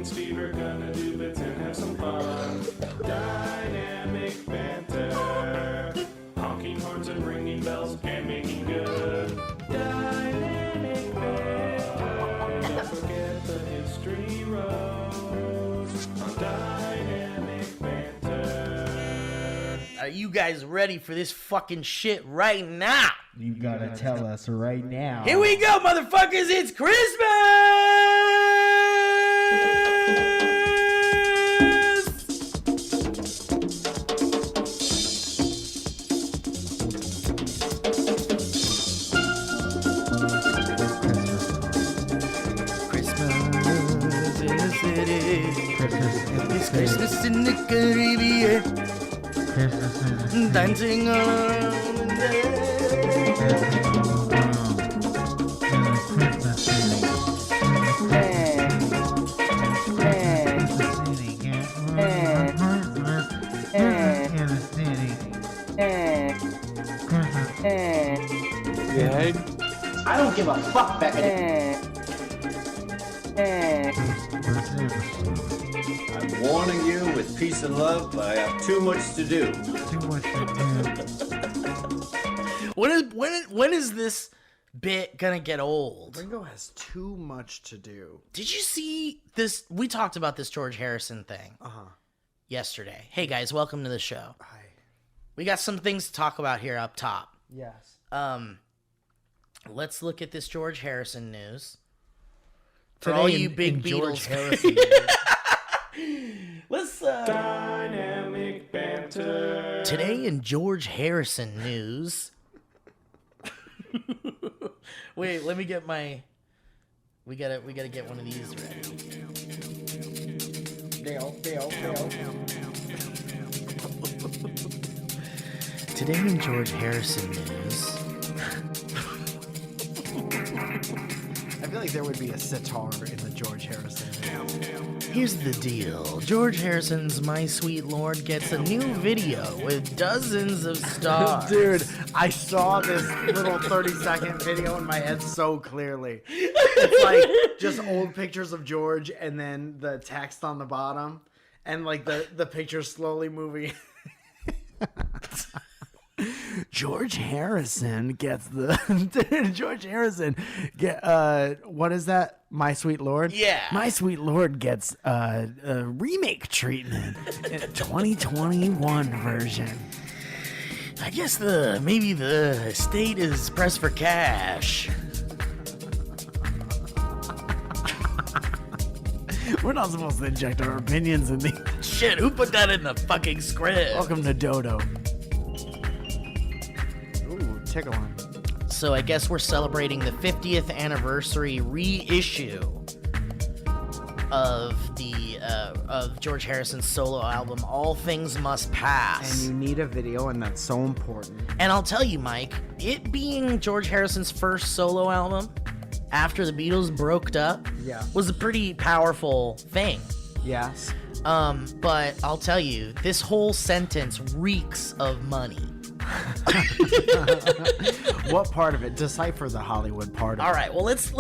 and Steve are gonna do bits and have some fun. Dynamic banter. Honking horns and ringing bells and making good. Dynamic banter. Don't forget the history road on Dynamic Banter. Are you guys ready for this fucking shit right now? You gotta tell us right now. Here we go, motherfuckers! It's Christmas! Christmas in the city. It's Christmas in the Caribbean. Dancing on the day. I don't give a fuck, Beckett. I'm warning you with peace and love, but I have too much to do. When is this bit gonna get old? Ringo has too much to do. Did you see this? We talked about this George Harrison thing yesterday. Hey guys, welcome to the show. Hi. We got some things to talk about here up top. Yes. Let's look at this George Harrison news. For all you big George Beatles Harrison. Let's Dynamic Banter. today in George Harrison news. Wait, let me get my. We gotta get one of these ready. Dale. Today in George Harrison news. I feel like there would be a sitar in the George Harrison. Here's the deal. George Harrison's My Sweet Lord gets a new video with dozens of stars. Dude, I saw this little 30-second video in my head so clearly. It's like just old pictures of George and then the text on the bottom and like the picture slowly moving. George Harrison gets George Harrison get what is that? My Sweet Lord? Yeah. My Sweet Lord gets a remake treatment in a 2021 version. I guess maybe the estate is pressed for cash. We're not supposed to inject our opinions in these. Shit, who put that in the fucking script? Welcome to Dodo. Ooh, tickle one. So I guess we're celebrating the 50th anniversary reissue of the of George Harrison's solo album, All Things Must Pass. And you need a video, and that's so important. And I'll tell you, Mike, it being George Harrison's first solo album after the Beatles broke up was a pretty powerful thing. Yes. But I'll tell you, this whole sentence reeks of money. What part of it? Decipher the Hollywood part of it. All right, well let's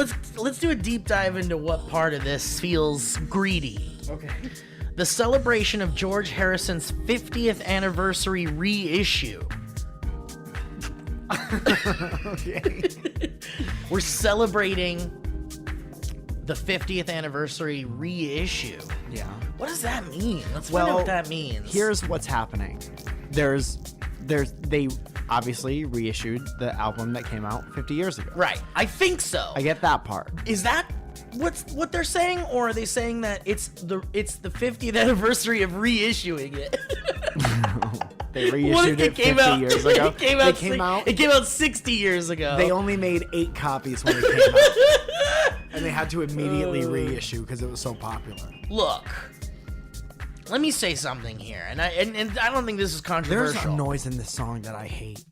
do a deep dive into what part of this feels greedy. Okay. The celebration of George Harrison's 50th anniversary reissue. Okay. We're celebrating the 50th anniversary reissue. Yeah. What does that mean? Let's find out what that means. Here's what's happening. They obviously reissued the album that came out 50 years ago. Right. I think so. I get that part. Is that what they're saying, or are they saying that it's the 50th anniversary of reissuing it? They reissued it 50 years ago. It came out 60 years ago. They only made 8 copies when it came out. And they had to immediately reissue because it was so popular. Look, let me say something here, and I don't think this is controversial. There's a noise in this song that I hate.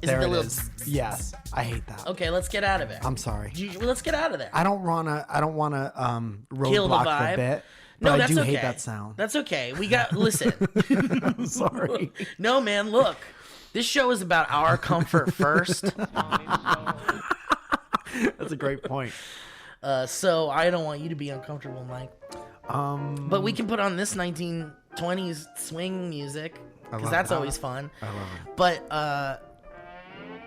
Is there it the it little is. Yes, I hate that. Okay, let's get out of it. I'm sorry. Let's get out of there. I don't wanna Kill the roadblock vibe. the bit. No, But that's I do okay. hate that sound. That's okay. Listen. I'm sorry. No, man, look. This show is about our comfort first. That's a great point. So I don't want you to be uncomfortable, Mike. But we can put on this 1920s swing music because that's always fun. I love it. But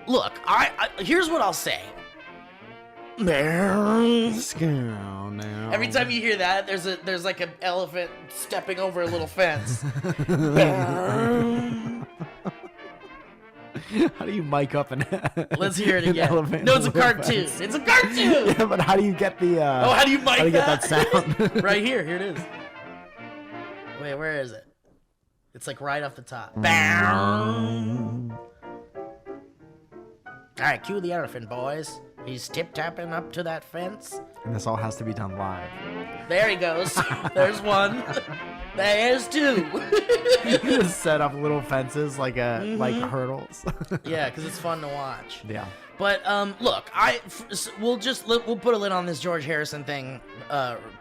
look, I here's what I'll say. Every time you hear that, there's like an elephant stepping over a little fence. How do you mic up an Let's hear it an again. elephant No, it's a with a cartoon. fence? It's a cartoon. Yeah, but how do you get the How do you mic how do you get that that? sound? Right here. Here it is. Wait, where is it? It's like right off the top. Bow. All right, cue the elephant, boys. He's tip-tapping up to that fence. And this all has to be done live. There he goes. There's one. There's two. You just set up little fences like like hurdles. Yeah, because it's fun to watch. Yeah. But look, we'll put a lid on this George Harrison thing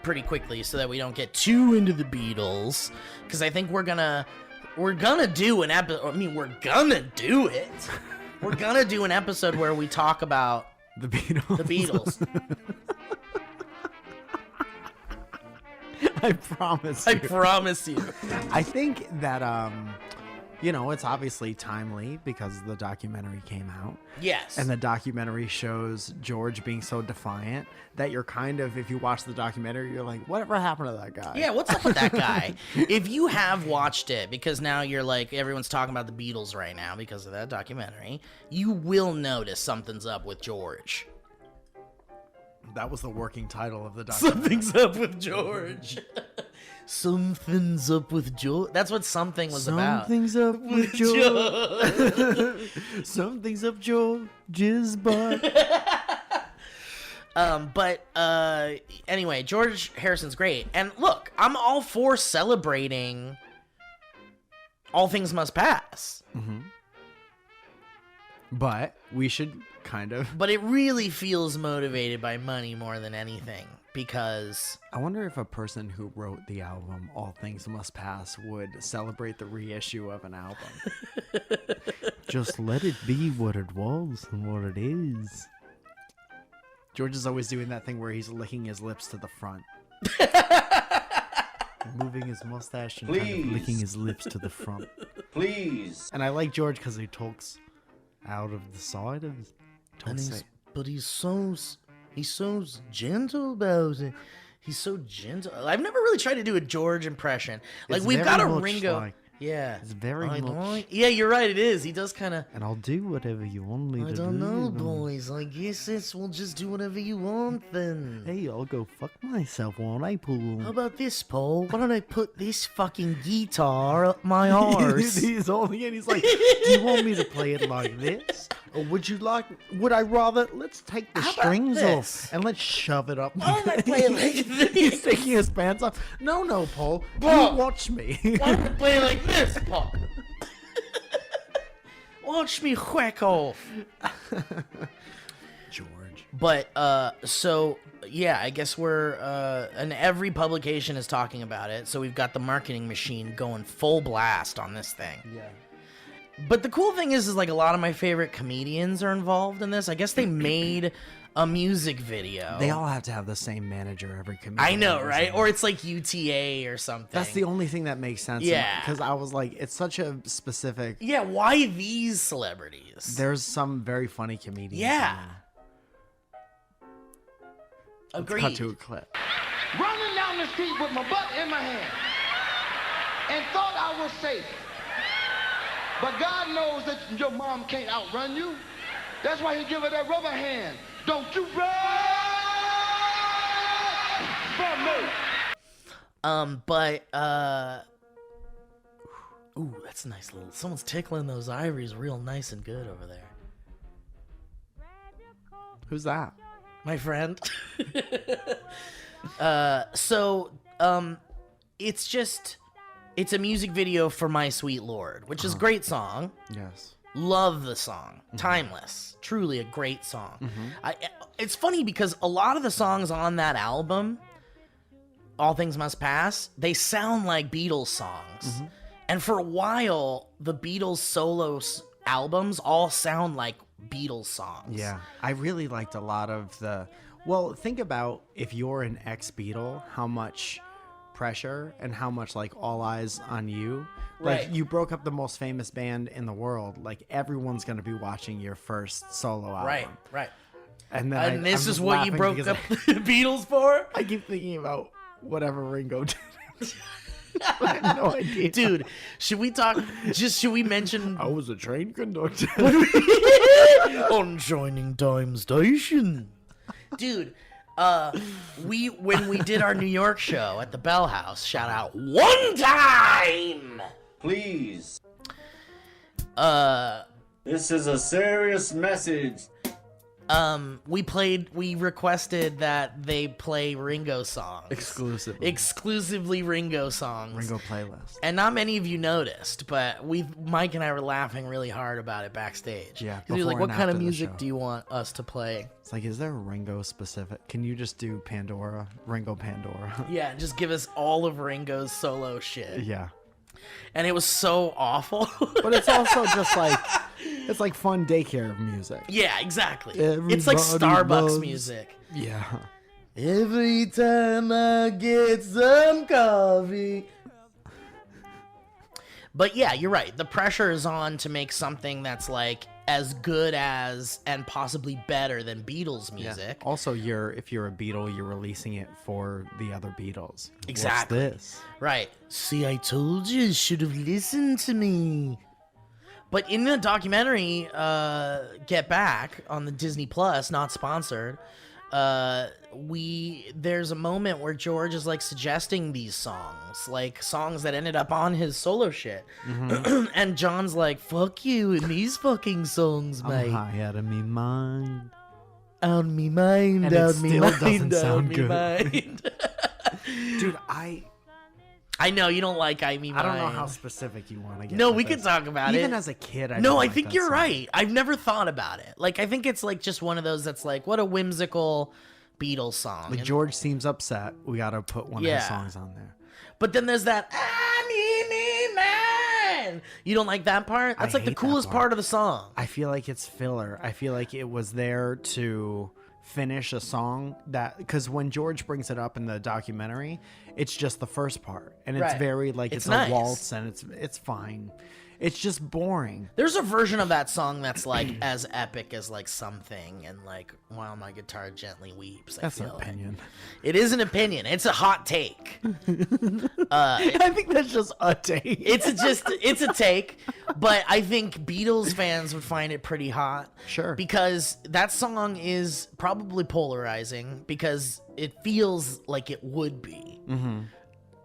pretty quickly so that we don't get too into the Beatles, because I think we're gonna do an episode. I mean, we're gonna do it. We're gonna do an episode where we talk about The Beatles. the Beatles. I promise. I You. promise you. I think that you know, it's obviously timely because the documentary came out. Yes. And the documentary shows George being so defiant that you're kind of, if you watch the documentary, you're like, whatever happened to that guy? Yeah, what's up with that guy? If you have watched it, because now you're like, everyone's talking about the Beatles right now because of that documentary, you will notice something's up with George. That was the working title of the documentary. Something's up with George. Something's up with George. That's what something was about. Something's up with George. Something's up George's butt. But anyway, George Harrison's great. And look, I'm all for celebrating All Things Must Pass. But we should kind of... But it really feels motivated by money more than anything, because... I wonder if a person who wrote the album All Things Must Pass would celebrate the reissue of an album. Just let it be what it was and what it is. George is always doing that thing where he's licking his lips to the front. Moving his mustache and kind of licking his lips to the front. Please. And I like George because he talks out of the side of his... But he's so gentle about it. He's so gentle. I've never really tried to do a George impression. Like, It's we've very got a much Ringo. like- Yeah. It's very much... Yeah, you're right. It is. He does kind of. And I'll do whatever you want me to do. I don't know, boys. I guess we'll just do whatever you want then. Hey, I'll go fuck myself, won't I, Paul? How about this, Paul? Why don't I put this fucking guitar up my arse? He's holding it. He's like, do you want me to play it like this? Or would I rather, let's take the How about strings this? off and let's shove it up. Why don't I play it like this? He's taking his pants off. No, Paul. Paul. You watch me. Why don't I play it like this, Paul? Watch me whack off. George. But so yeah, I guess we're and every publication is talking about it. So we've got the marketing machine going full blast on this thing. Yeah. But the cool thing is like a lot of my favorite comedians are involved in this. I guess they made a music video. They all have to have the same manager every comedian. I know, has, right? isn't Or it? it's like UTA or something. That's the only thing that makes sense. Yeah. Because I was like, it's such a specific. Yeah, why these celebrities? There's some very funny comedians. Yeah. in there. Agreed. Let's cut to a clip. Running down the street with my butt in my hand and thought I was safe. But God knows that your mom can't outrun you. That's why he give her that rubber hand. Don't you run from me. Ooh, that's a nice little. Someone's tickling those ivories real nice and good over there. Who's that? My friend. It's a music video for My Sweet Lord, which is a great song. Yes. Love the song. Timeless. Truly a great song. It's funny because a lot of the songs on that album, All Things Must Pass, they sound like Beatles songs. And for a while, the Beatles solo albums all sound like Beatles songs. Yeah, I really liked a lot of the. Well, think about if you're an ex-Beatle, how much pressure and how much like all eyes on you. Like Right. you broke up the most famous band in the world. Like everyone's gonna be watching your first solo album. Right. And then And this I'm is just what you laughing broke because up the Beatles for? I keep thinking about whatever Ringo did. I have no idea. Dude, should we mention I was a train conductor. on Shining Time Station? Dude, when we did our New York show at the Bell House, shout out one time. Please. Uh This is a serious message. we requested that they play Ringo songs. Exclusively Ringo songs. Ringo playlist. And not many of you noticed, but Mike and I were laughing really hard about it backstage. Yeah, 'Cause we were like, before what and kind of after the music show. do you want us to play? It's like, is there a Ringo specific? Can you just do Pandora? Ringo Pandora. Yeah, just give us all of Ringo's solo shit. Yeah. And it was so awful. But it's also just like, it's like fun daycare music. Yeah, exactly. It's like Everybody Starbucks loves- music. Yeah. Every time I get some coffee. But yeah, you're right. The pressure is on to make something that's like as good as and possibly better than Beatles music. Also, if you're a Beatle, you're releasing it for the other Beatles. Exactly. What's this? Right. See, I told you, you should have listened to me. But in the documentary, Get Back on the Disney Plus, not sponsored, there's a moment where George is like suggesting these songs, like songs that ended up on his solo shit. And John's like, fuck you and these fucking songs, mate. I'm high out of me mind. On me mind, And it on me still mind, doesn't on sound me good. mind. Dude, I know you don't like I Me I don't know Mine. how specific you want to get. No, with we could this. talk about it. Even as a kid, I No, didn't I like think that you're song. right. I've never thought about it. Like, I think it's like just one of those that's like, what a whimsical Beatles song. Like And- George seems upset. We gotta put one of Yeah. his songs on there. but then there's that I Me Man. You don't like that part? That's like the hate that coolest part. part of the song. I feel like it's filler. I feel like it was there to finish a song that, because when George brings it up in the documentary, it's just the first part, and it's Right. very like It's it's, nice. a waltz, and it's fine. It's just boring. There's a version of that song that's like as epic as like Something and like While My Guitar Gently Weeps. That's an feel like. opinion. It is an opinion. It's a hot take. I think that's just a take. It's a take, but I think Beatles fans would find it pretty hot. Sure. Because that song is probably polarizing because it feels like it would be. Mm-hmm.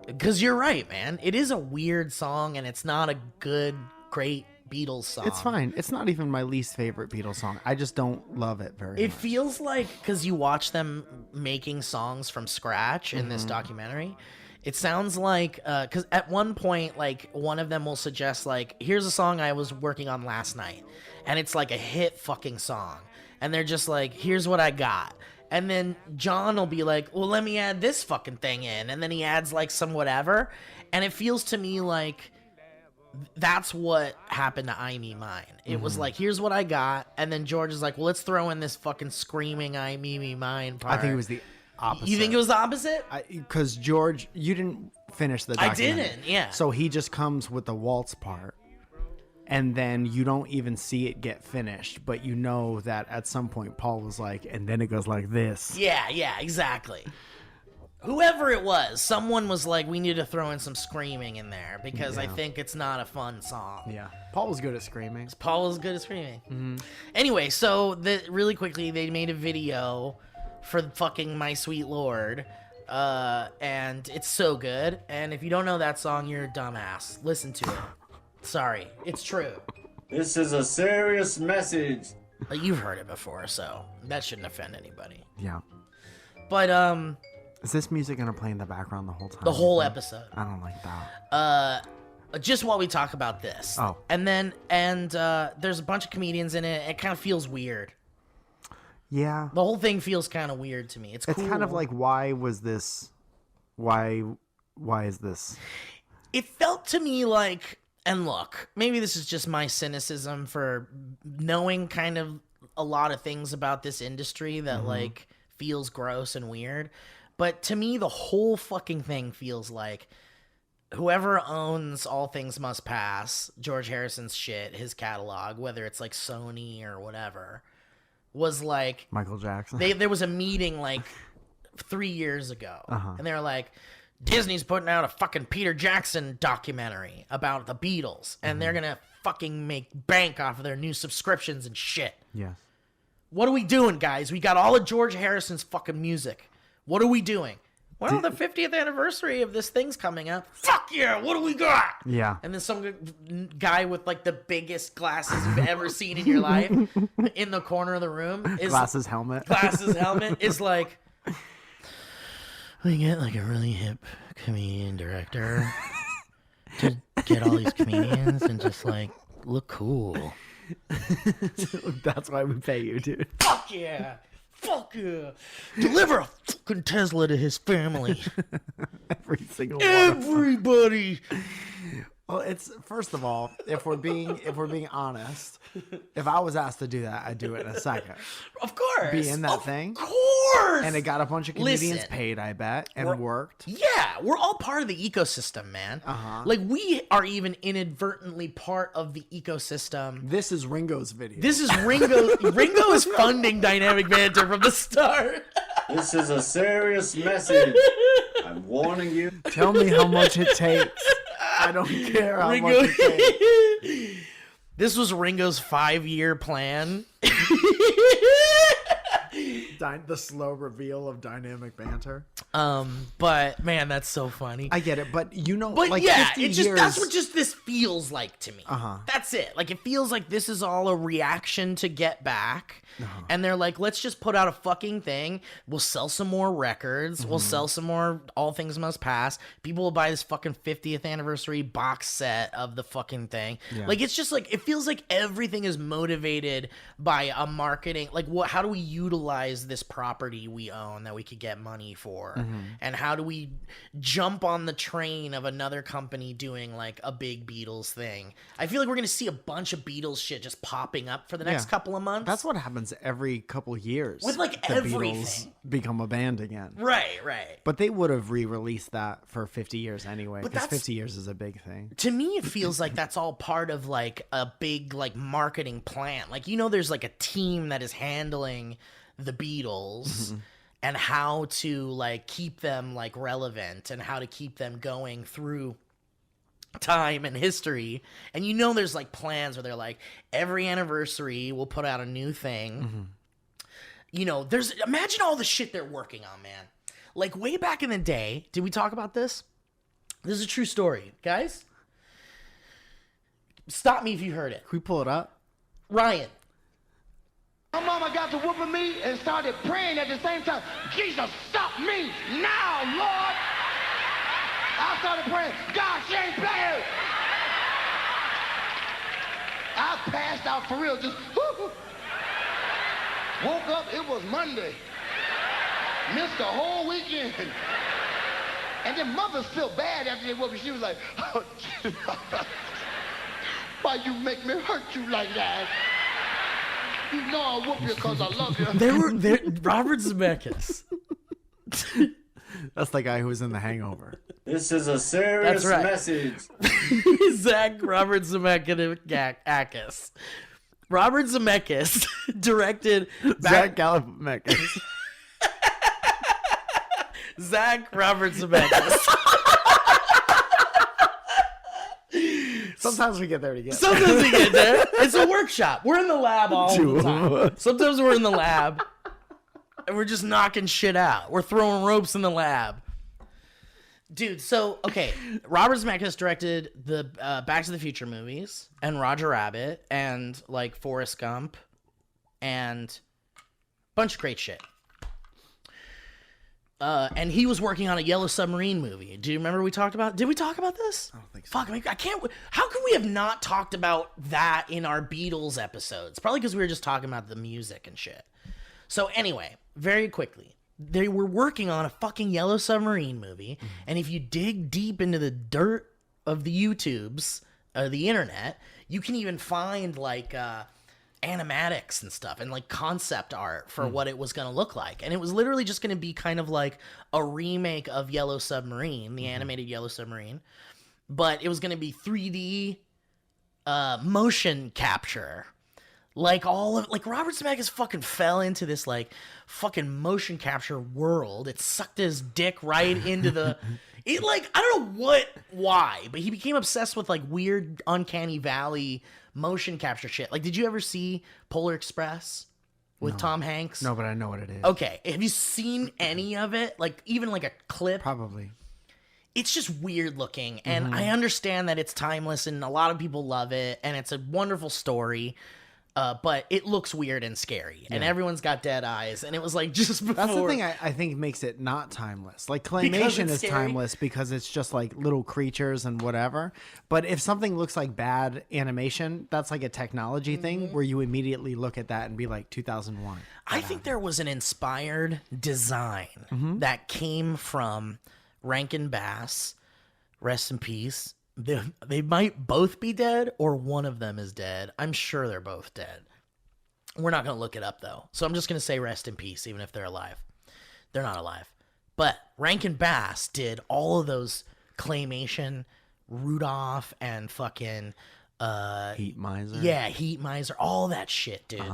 Because you're right, man. It is a weird song and it's not a good, great Beatles song. It's fine. It's not even my least favorite Beatles song. I just don't love it very It much. feels like, because you watch them making songs from scratch in this documentary, it sounds like, because at one point, like, one of them will suggest, like, here's a song I was working on last night, and it's like a hit fucking song, and they're just like, here's what I got. And then John will be like, well, let me add this fucking thing in, and then he adds, like, some whatever, and it feels to me like that's what happened to I Me Mine. It was like, here's what I got, and then George is like, well, let's throw in this fucking screaming I Me Mine part. I think it was the opposite. You think it was the opposite? Because George, you didn't finish the I documentary. didn't, yeah. So he just comes with the waltz part, and then you don't even see it get finished, but you know that at some point Paul was like, and then it goes like this. Yeah, exactly. Whoever it was, someone was like, we need to throw in some screaming in there because I think it's not a fun song. Yeah. Paul was good at screaming. Paul was good at screaming. Anyway, so really quickly, they made a video for fucking My Sweet Lord, and it's so good. And if you don't know that song, you're a dumbass. Listen to it. Sorry, it's true. This is a serious message. Like, you've heard it before, so that shouldn't offend anybody. Yeah. But Is this music going to play in the background the whole time? the whole episode. I don't like that. Just while we talk about this. Oh. And then there's a bunch of comedians in it. It kind of feels weird. Yeah. The whole thing feels kind of weird to me. It's It's cool. kind of like, why is this? It felt to me like And look, maybe this is just my cynicism for knowing kind of a lot of things about this industry that like feels gross and weird. But to me, the whole fucking thing feels like whoever owns All Things Must Pass, George Harrison's shit, his catalog, whether it's like Sony or whatever, was like Michael Jackson. there was a meeting like 3 years ago, and they were like, Disney's putting out a fucking Peter Jackson documentary about the Beatles, and they're gonna fucking make bank off of their new subscriptions and shit. Yes. What are we doing, guys? We got all of George Harrison's fucking music. What are we doing? Well, the 50th anniversary of this thing's coming up. Fuck yeah, what do we got? Yeah. And then some guy with like the biggest glasses you've ever seen in your life in the corner of the room is Glasses helmet. is like, we get like a really hip comedian director to get all these comedians and just like look cool. That's why we pay you, dude. Fuck yeah. Fuck yeah. Deliver a fucking Tesla to his family. Every single one. Everybody. Well, it's first of all, if we're being honest, if I was asked to do that, I'd do it in a second. Of course. Be in that thing. Of course. And it got a bunch of comedians Listen, paid, I bet, and worked. Yeah, we're all part of the ecosystem, man. Like we are even inadvertently part of the ecosystem. This is Ringo's video. This is Ringo. Ringo is funding Dynamic Banter from the start. This is a serious message. I'm warning you. Tell me how much it takes. I don't care how Ringo. much it takes. This was Ringo's 5-year plan. The slow reveal of Dynamic Banter. But man, that's so funny. I get it, but But like yeah, 50 it just years, that's what just this feels like to me. That's it. Like it feels like this is all a reaction to Get Back. And they're like, let's just put out a fucking thing. We'll sell some more records. We'll sell some more All Things Must Pass. People will buy this fucking 50th anniversary box set of the fucking thing. Yeah. Like it's just like it feels like everything is motivated by a marketing. Like how do we utilize this property we own that we could get money for? And how do we jump on the train of another company doing like a big Beatles thing? I feel like we're gonna see a bunch of Beatles shit just popping up for the next couple of months. That's what happens every couple years with like the everything. Beatles become a band again. Right. But they would have re-released that for 50 years anyway, But because that's- 50 years is a big thing. To me, it feels like that's all part of like a big like marketing plan. Like there's like a team that is handling the Beatles and how to like keep them like relevant and how to keep them going through time and history. And there's like plans where they're like every anniversary we'll put out a new thing. There's imagine all the shit they're working on, man. Like way back in the day, did we talk about this? This is a true story, guys. Stop me if you heard it. Can we pull it up? Ryan. My mama got to whooping me and started praying at the same time. Jesus, stop me now, Lord. I started praying, God, she ain't playing. I passed out for real, just whoo. Woke up, it was Monday. Missed the whole weekend. And then mothers feel bad after they whoop me. She was like, oh, why you make me hurt you like that? You know I whoop you because I love you. Robert Zemeckis. That's the guy who was in The Hangover. This is a serious That's right. message. Robert Zemeckis. Robert Zemeckis directed Zach Galifianakis. Robert Zemeckis. Sometimes we get there together. Sometimes we get there. It's a workshop. We're in the lab all the time. Sometimes we're in the lab and we're just knocking shit out. We're throwing ropes in the lab. Dude, so, okay. Robert Zemeckis directed the Back to the Future movies and Roger Rabbit and, like, Forrest Gump and a bunch of great shit. And he was working on a Yellow Submarine movie. Do you remember we talked about? Did we talk about this? I don't think so. Fuck, I can't. How can we have not talked about that in our Beatles episodes? Probably because we were just talking about the music and shit. So anyway, very quickly, they were working on a fucking Yellow Submarine movie, and if you dig deep into the dirt of the YouTubes the internet, you can even find like animatics and stuff and like concept art for what it was going to look like. And it was literally just going to be kind of like a remake of Yellow Submarine, the animated Yellow Submarine, but it was going to be 3D motion capture. Like Robert Zemeckis fucking fell into this like fucking motion capture world. It sucked his dick right into the I don't know why, but he became obsessed with like weird uncanny valley motion capture shit. Like, did you ever see Polar Express with Tom Hanks? No, but I know what it is. Okay, have you seen any of it? Like even like a clip? Probably. It's just weird looking, and I understand that it's timeless and a lot of people love it and it's a wonderful story. But it looks weird and scary, and everyone's got dead eyes, and it was like just before. That's the thing I think makes it not timeless. Like claymation is timeless because it's just like little creatures and whatever. But if something looks like bad animation, that's like a technology thing where you immediately look at that and be like 2001. I think there was an inspired design that came from Rankin Bass, rest in peace. They might both be dead, or one of them is dead. I'm sure they're both dead. We're not going to look it up, though. So I'm just going to say rest in peace, even if they're alive. They're not alive. But Rankin Bass did all of those claymation, Rudolph and fucking... Heat Miser. Yeah, Heat Miser, all that shit, dude.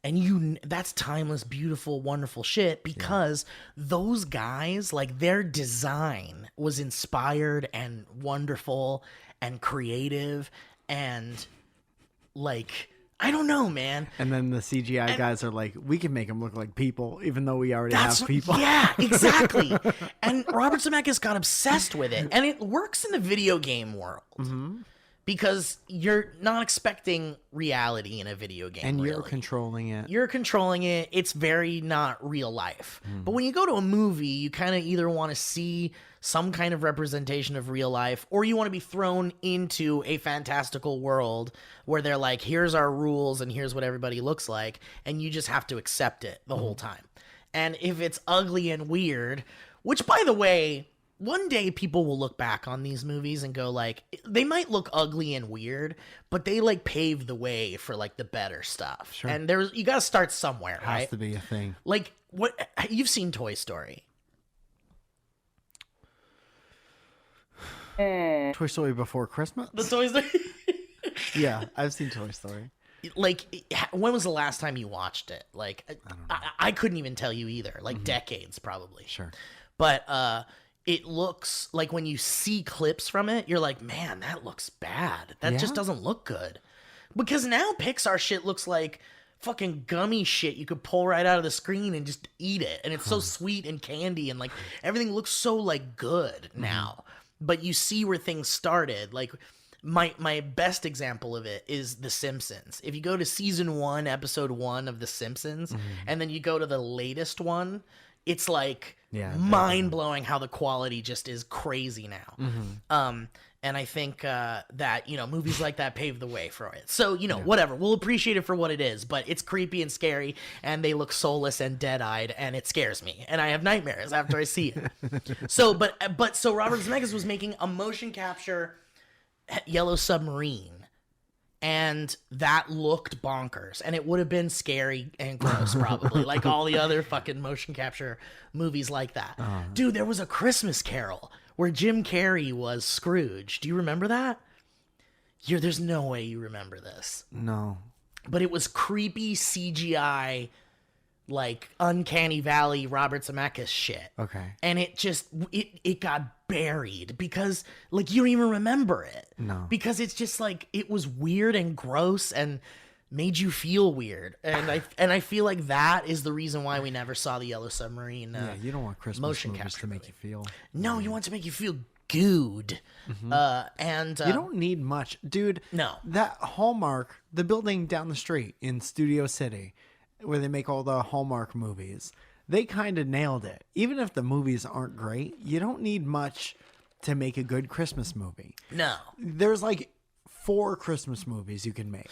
And that's timeless, beautiful, wonderful shit because those guys, like their design was inspired and wonderful and creative and like, I don't know, man. And then the CGI guys are like, we can make them look like people, even though we already have people. Yeah, exactly. And Robert Zemeckis got obsessed with it. And it works in the video game world. Because you're not expecting reality in a video game. And you're controlling it. You're controlling it. It's very not real life. But when you go to a movie, you kind of either want to see some kind of representation of real life, or you want to be thrown into a fantastical world where they're like, here's our rules and here's what everybody looks like. And you just have to accept it the whole time. And if it's ugly and weird, which by the way, one day people will look back on these movies and go like, they might look ugly and weird, but they like paved the way for like the better stuff. Sure. And you got to start somewhere, right? Has to be a thing. Like what you've seen Toy Story. Toy Story Before Christmas? The Toy Story. Yeah, I've seen Toy Story. Like, when was the last time you watched it? Like, I couldn't even tell you either. Like decades probably. Sure. But it looks like when you see clips from it, you're like, man, that looks bad. That just doesn't look good. Because now Pixar shit looks like fucking gummy shit you could pull right out of the screen and just eat it. And it's so sweet and candy and like everything looks so like good now. But you see where things started. Like my best example of it is The Simpsons. If you go to season 1, episode 1 of The Simpsons, and then you go to the latest one, it's like mind-blowing how the quality just is crazy now. And I think that, movies like that paved the way for it. So, whatever. We'll appreciate it for what it is, but it's creepy and scary, and they look soulless and dead-eyed, and it scares me. And I have nightmares after I see it. So Robert Zemeckis was making a motion capture Yellow Submarine. And that looked bonkers. And it would have been scary and gross, probably. Like all the other fucking motion capture movies like that. Dude, there was a Christmas Carol where Jim Carrey was Scrooge. Do you remember that? There's no way you remember this. No. But it was creepy CGI, like Uncanny Valley Robert Zemeckis shit. Okay. And it just, it got buried because like you don't even remember it. No. Because it's just like, it was weird and gross and made you feel weird. And I feel like that is the reason why we never saw the Yellow Submarine. Yeah, you don't want Christmas motion movies capture to make you feel. No, you want to make you feel good. And you don't need much. Dude, no. That Hallmark, the building down the street in Studio City, where they make all the Hallmark movies, they kind of nailed it. Even if the movies aren't great, you don't need much to make a good Christmas movie. No. There's like 4 Christmas movies you can make.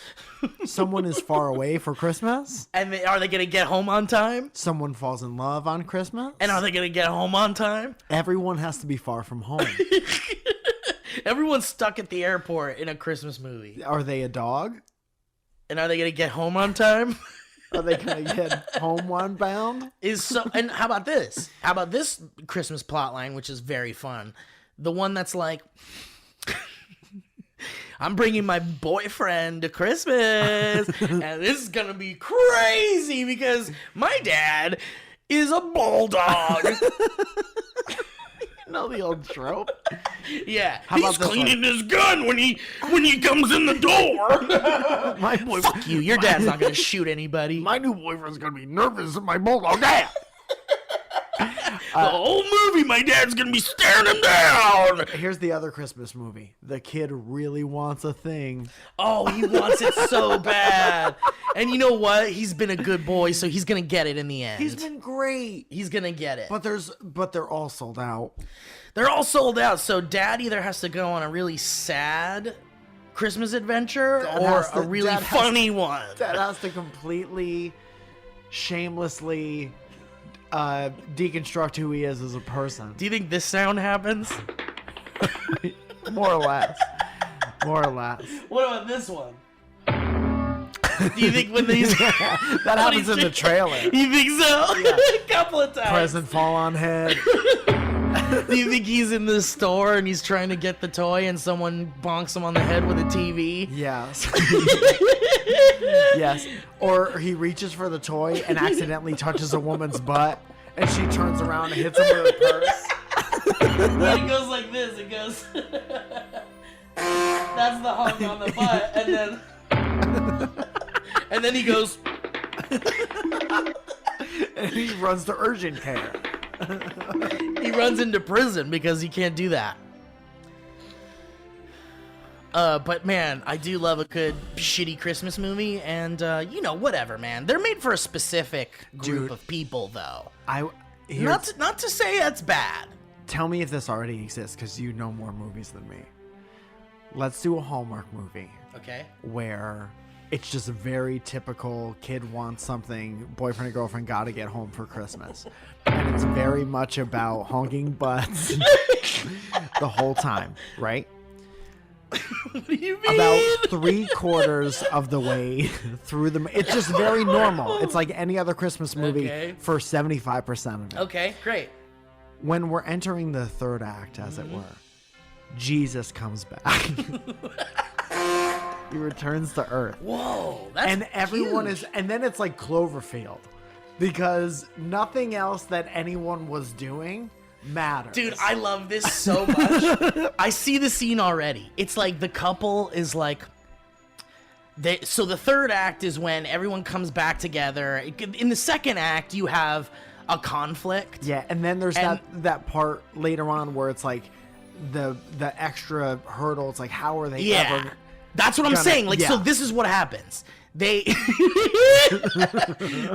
Someone is far away for Christmas. And are they going to get home on time? Someone falls in love on Christmas. And are they going to get home on time? Everyone has to be far from home. Everyone's stuck at the airport in a Christmas movie. Are they a dog? And are they gonna get home on time? Are they gonna get homeward bound? And how about this? How about this Christmas plotline, which is very fun? The one that's like, I'm bringing my boyfriend to Christmas, and this is gonna be crazy because my dad is a bulldog. You know the old trope. Yeah, How about he's this cleaning his gun when he comes in the door. My boy, Fuck you! Your dad's not gonna shoot anybody. my new boyfriend's gonna be nervous at my bulldog. Dad. The whole movie, my dad's gonna be staring him down. Here's the other Christmas movie. The kid really wants a thing. Oh, he wants it so bad. And you know what? He's been a good boy, so he's gonna get it in the end. He's been great. He's gonna get it. But they're all sold out. They're all sold out, so dad either has to go on a really sad Christmas adventure Dad or has to- a really Dad has funny one. Dad has to completely, shamelessly deconstruct who he is as a person. Do you think this sound happens? More or less. More or less. What about this one? Do you think when these That happens in the trailer. You think so? Yeah. A couple of times. Present fall on head. Do you think he's in the store and he's trying to get the toy and someone bonks him on the head with a TV? Yes. Yes. Or he reaches for the toy and accidentally touches a woman's butt and she turns around and hits him with her purse. When it goes like this, it goes. That's the hug on the butt, and then he goes. And he runs to urgent care. He runs into prison because he can't do that. But man, I do love a good shitty Christmas movie, and whatever, man. They're made for a specific group Dude. of people, though. Not to say that's bad. Tell me if this already exists, because you know more movies than me. Let's do a Hallmark movie Okay. where it's just a very typical kid wants something, boyfriend and girlfriend gotta get home for Christmas. And it's very much about honking butts the whole time, right? What do you mean? About 3/4 of the way through it's just very normal. It's like any other Christmas movie Okay. for 75% of it. Okay, great. When we're entering the third act, as it were, Jesus comes back. He returns to Earth. Whoa, that's And everyone huge. is, and then it's like Cloverfield, because nothing else that anyone was doing matters. Dude, I love this so much. I see the scene already. It's like the couple is like. So the third act is when everyone comes back together. In the second act, you have a conflict. Yeah, and then there's And- that part later on where it's like the extra hurdle. It's like, how are they Yeah. ever? That's what I'm gonna- saying. Like, so yeah. this is what happens. They.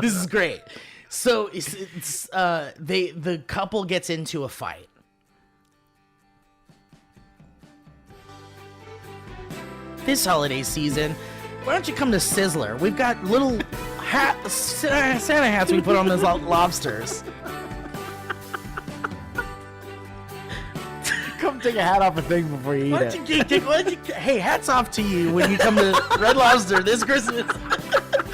This is great. So the couple gets into a fight. This holiday season, why don't you come to Sizzler? We've got little Santa hats we put on those lobsters. Come take a hat off a thing before you eat Why it. don't you, hey, hats off to you when you come to Red Lobster this Christmas.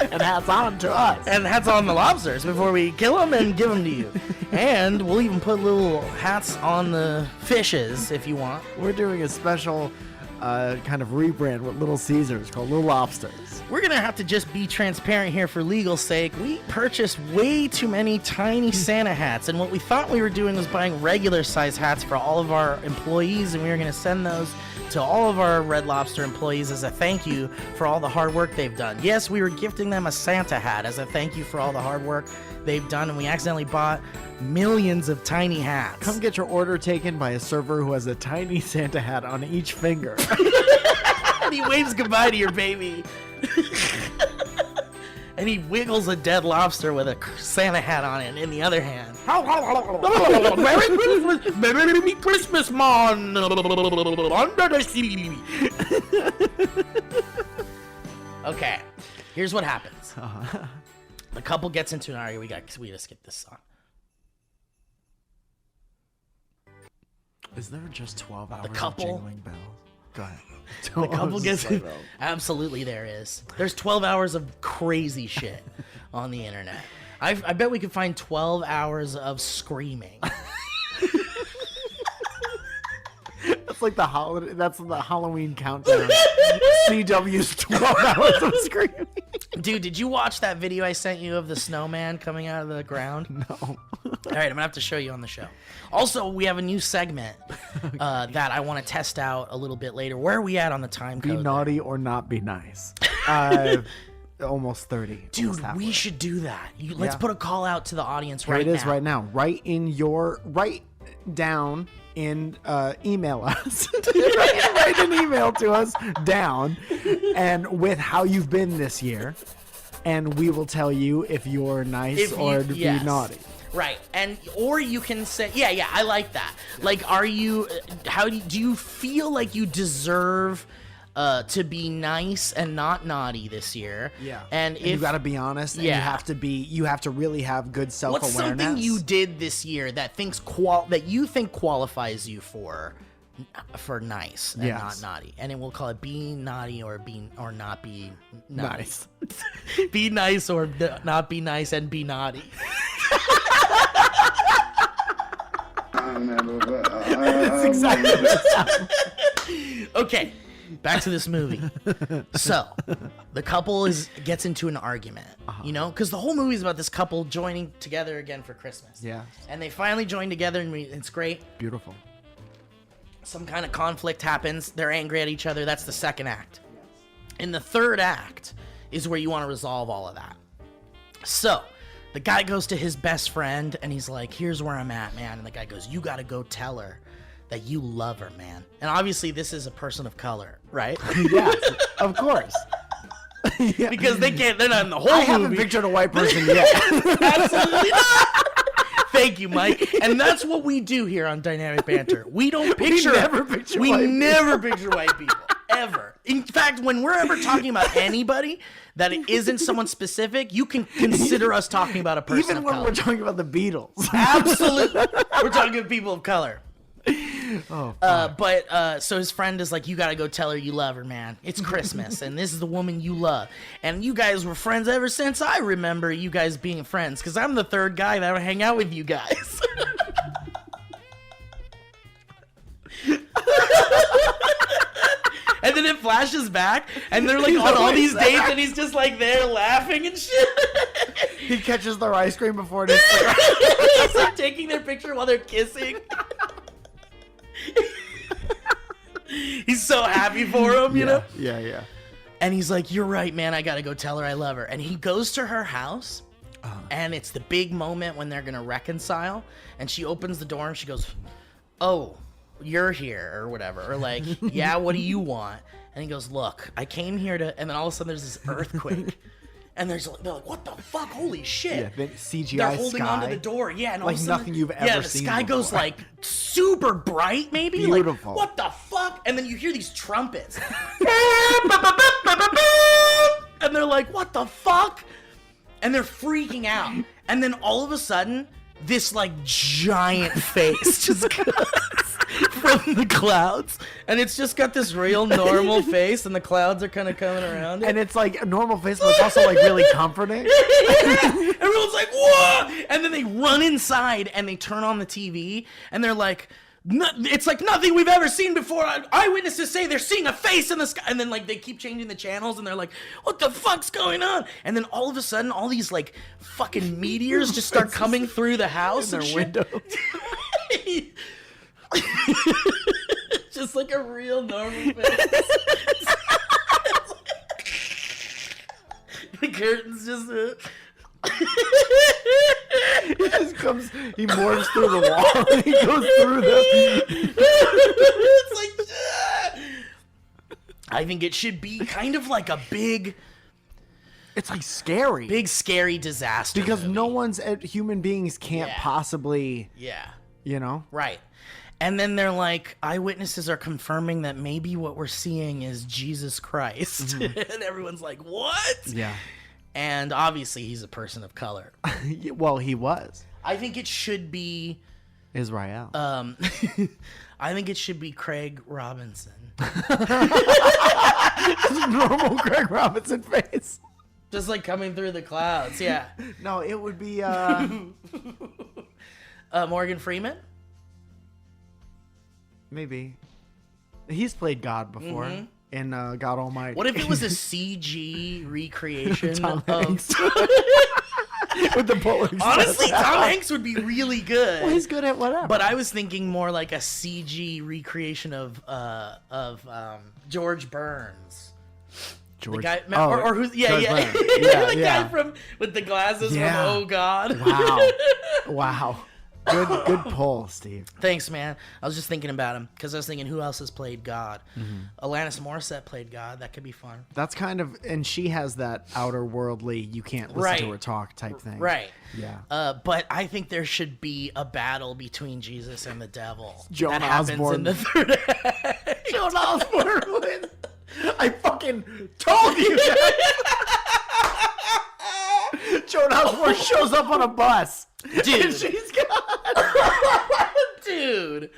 And hats on to us. And hats on the lobsters before we kill them and give them to you. And we'll even put little hats on the fishes if you want. We're doing a special kind of rebrand with Little Caesars called Little Lobsters. We're going to have to just be transparent here for legal sake. We purchased way too many tiny Santa hats. And what we thought we were doing was buying regular size hats for all of our employees. And we were going to send those to all of our Red Lobster employees as a thank you for all the hard work they've done. Yes, we were gifting them a Santa hat as a thank you for all the hard work they've done, and we accidentally bought millions of tiny hats. Come get your order taken by a server who has a tiny Santa hat on each finger. And he waves goodbye to your baby. And he wiggles a dead lobster with a Santa hat on it in the other hand. Merry Christmas! Merry Christmas, man! Under the sea. Okay, here's what happens. The couple gets into an argument. We gotta skip this song. Is there just 12 hours couple- of jingling bells? Go ahead. The couple gets absolutely there is. There's 12 hours of crazy shit on the internet. I bet we could find 12 hours of screaming. That's like the holiday. That's the Halloween countdown. CW's 12 hours of screaming. Dude, did you watch that video I sent you of the snowman coming out of the ground? No. All right, I'm gonna have to show you on the show. Also, we have a new segment that I want to test out a little bit later. Where are we at on the time Be code? naughty or not be nice. Almost 30. Dude, almost halfway. we should do that. Let's put a call out to the audience Here right now. it is right now. Write down in email us. write an email to us down and with how you've been this year, and we will tell you if you're nice or be naughty. Right, and or you can say, yeah, I like that. Like, are you? Do you feel like you deserve to be nice and not naughty this year? Yeah, and if you got to be honest, and you have to really have good self-awareness. What's something you did this year that that you think qualifies you for nice and not naughty? And then we'll call it be naughty or not be nice. Be nice or not be nice and be naughty. It's exactly what Okay, back to this movie. So, the couple gets into an argument, you know, because the whole movie is about this couple joining together again for Christmas. Yeah. And they finally join together, and it's great. Beautiful. Some kind of conflict happens. They're angry at each other. That's the second act. In the third act is where you want to resolve all of that. So, the guy goes to his best friend, and he's like, here's where I'm at, man. And the guy goes, you got to go tell her that you love her, man. And obviously, this is a person of color, right? Yes, of course. Yeah. Because they're not in the whole I movie. haven't pictured a white person yet. Absolutely not. Thank you, Mike. And that's what we do here on Dynamic Banter. We don't picture. We never picture white people. Ever. In fact, when we're ever talking about anybody that isn't someone specific, you can consider us talking about a person Even of when color. we're talking about the Beatles. Absolutely. We're talking to people of color. Oh, So his friend is like, you gotta go tell her you love her, man. It's Christmas, and this is the woman you love. And you guys were friends ever since I remember you guys being friends, because I'm the third guy that would hang out with you guys. And then it flashes back, and they're like on all these dates, and he's just like there laughing and shit. he catches their ice cream before it is. He's like taking their picture while they're kissing. He's so happy for him, you know? Yeah. And he's like, you're right, man. I gotta go tell her I love her. And he goes to her house, and it's the big moment when they're gonna reconcile. And she opens the door, and she goes, oh, you're here, or whatever. Or like, yeah, what do you want? And he goes, look, I came here to... And then all of a sudden, there's this earthquake. And they're like, what the fuck? Holy shit. Yeah, the CGI They're holding sky. onto the door. Yeah, and all Like of a sudden, nothing you've ever the seen sky goes before. like super bright, maybe. Beautiful. Like, what the fuck? And then you hear these trumpets. And they're like, what the fuck? And they're freaking out. And then all of a sudden, this like giant face just comes from the clouds, and it's just got this real normal face, and the clouds are kind of coming around it. And it's like a normal face, but it's also like really comforting. Everyone's like, whoa! And then they run inside and they turn on the TV, and they're like, it's like nothing we've ever seen before. Eyewitnesses say they're seeing a face in the sky. And then like they keep changing the channels, and they're like, what the fuck's going on? And then all of a sudden, all these like fucking meteors just start coming through the house in and their shit. windows. Just like a real normal face. The curtains just... He just comes, he morphs through the wall, and he goes through the... It's like... I think it should be kind of like a big... It's like scary. Big, scary disaster Because movie. no one's, human beings can't possibly, Yeah. you know? Right. And then they're like, eyewitnesses are confirming that maybe what we're seeing is Jesus Christ. And everyone's like, what? Yeah. And obviously he's a person of color. Well, he was. I think it should be Israel. I think it should be Craig Robinson. Normal Craig Robinson face. Just like coming through the clouds, yeah. No, it would be Morgan Freeman? maybe. He's played God before in God Almighty. What if it was a CG recreation Tom of... Hanks. With the bowling Honestly, Tom Hanks would be really good. Well, he's good at whatever. But I was thinking more like a CG recreation of George Burns. George, The guy, oh, or who's George yeah. Burns. Yeah, the yeah. guy from with the glasses Yeah. from Oh God. Wow. Wow. Good pull, Steve. Thanks, man. I was just thinking about him because I was thinking who else has played God. Alanis Morissette played God. That could be fun. That's kind of, and she has that outer worldly, you can't listen Right. to her talk type thing. Right. Yeah. But I think there should be a battle between Jesus and the devil. Joan that happens Osborne. in the third act. Joan Osborne wins. I fucking told you that. Joan Osborne shows up on a bus. Dude. And she's got. Dude.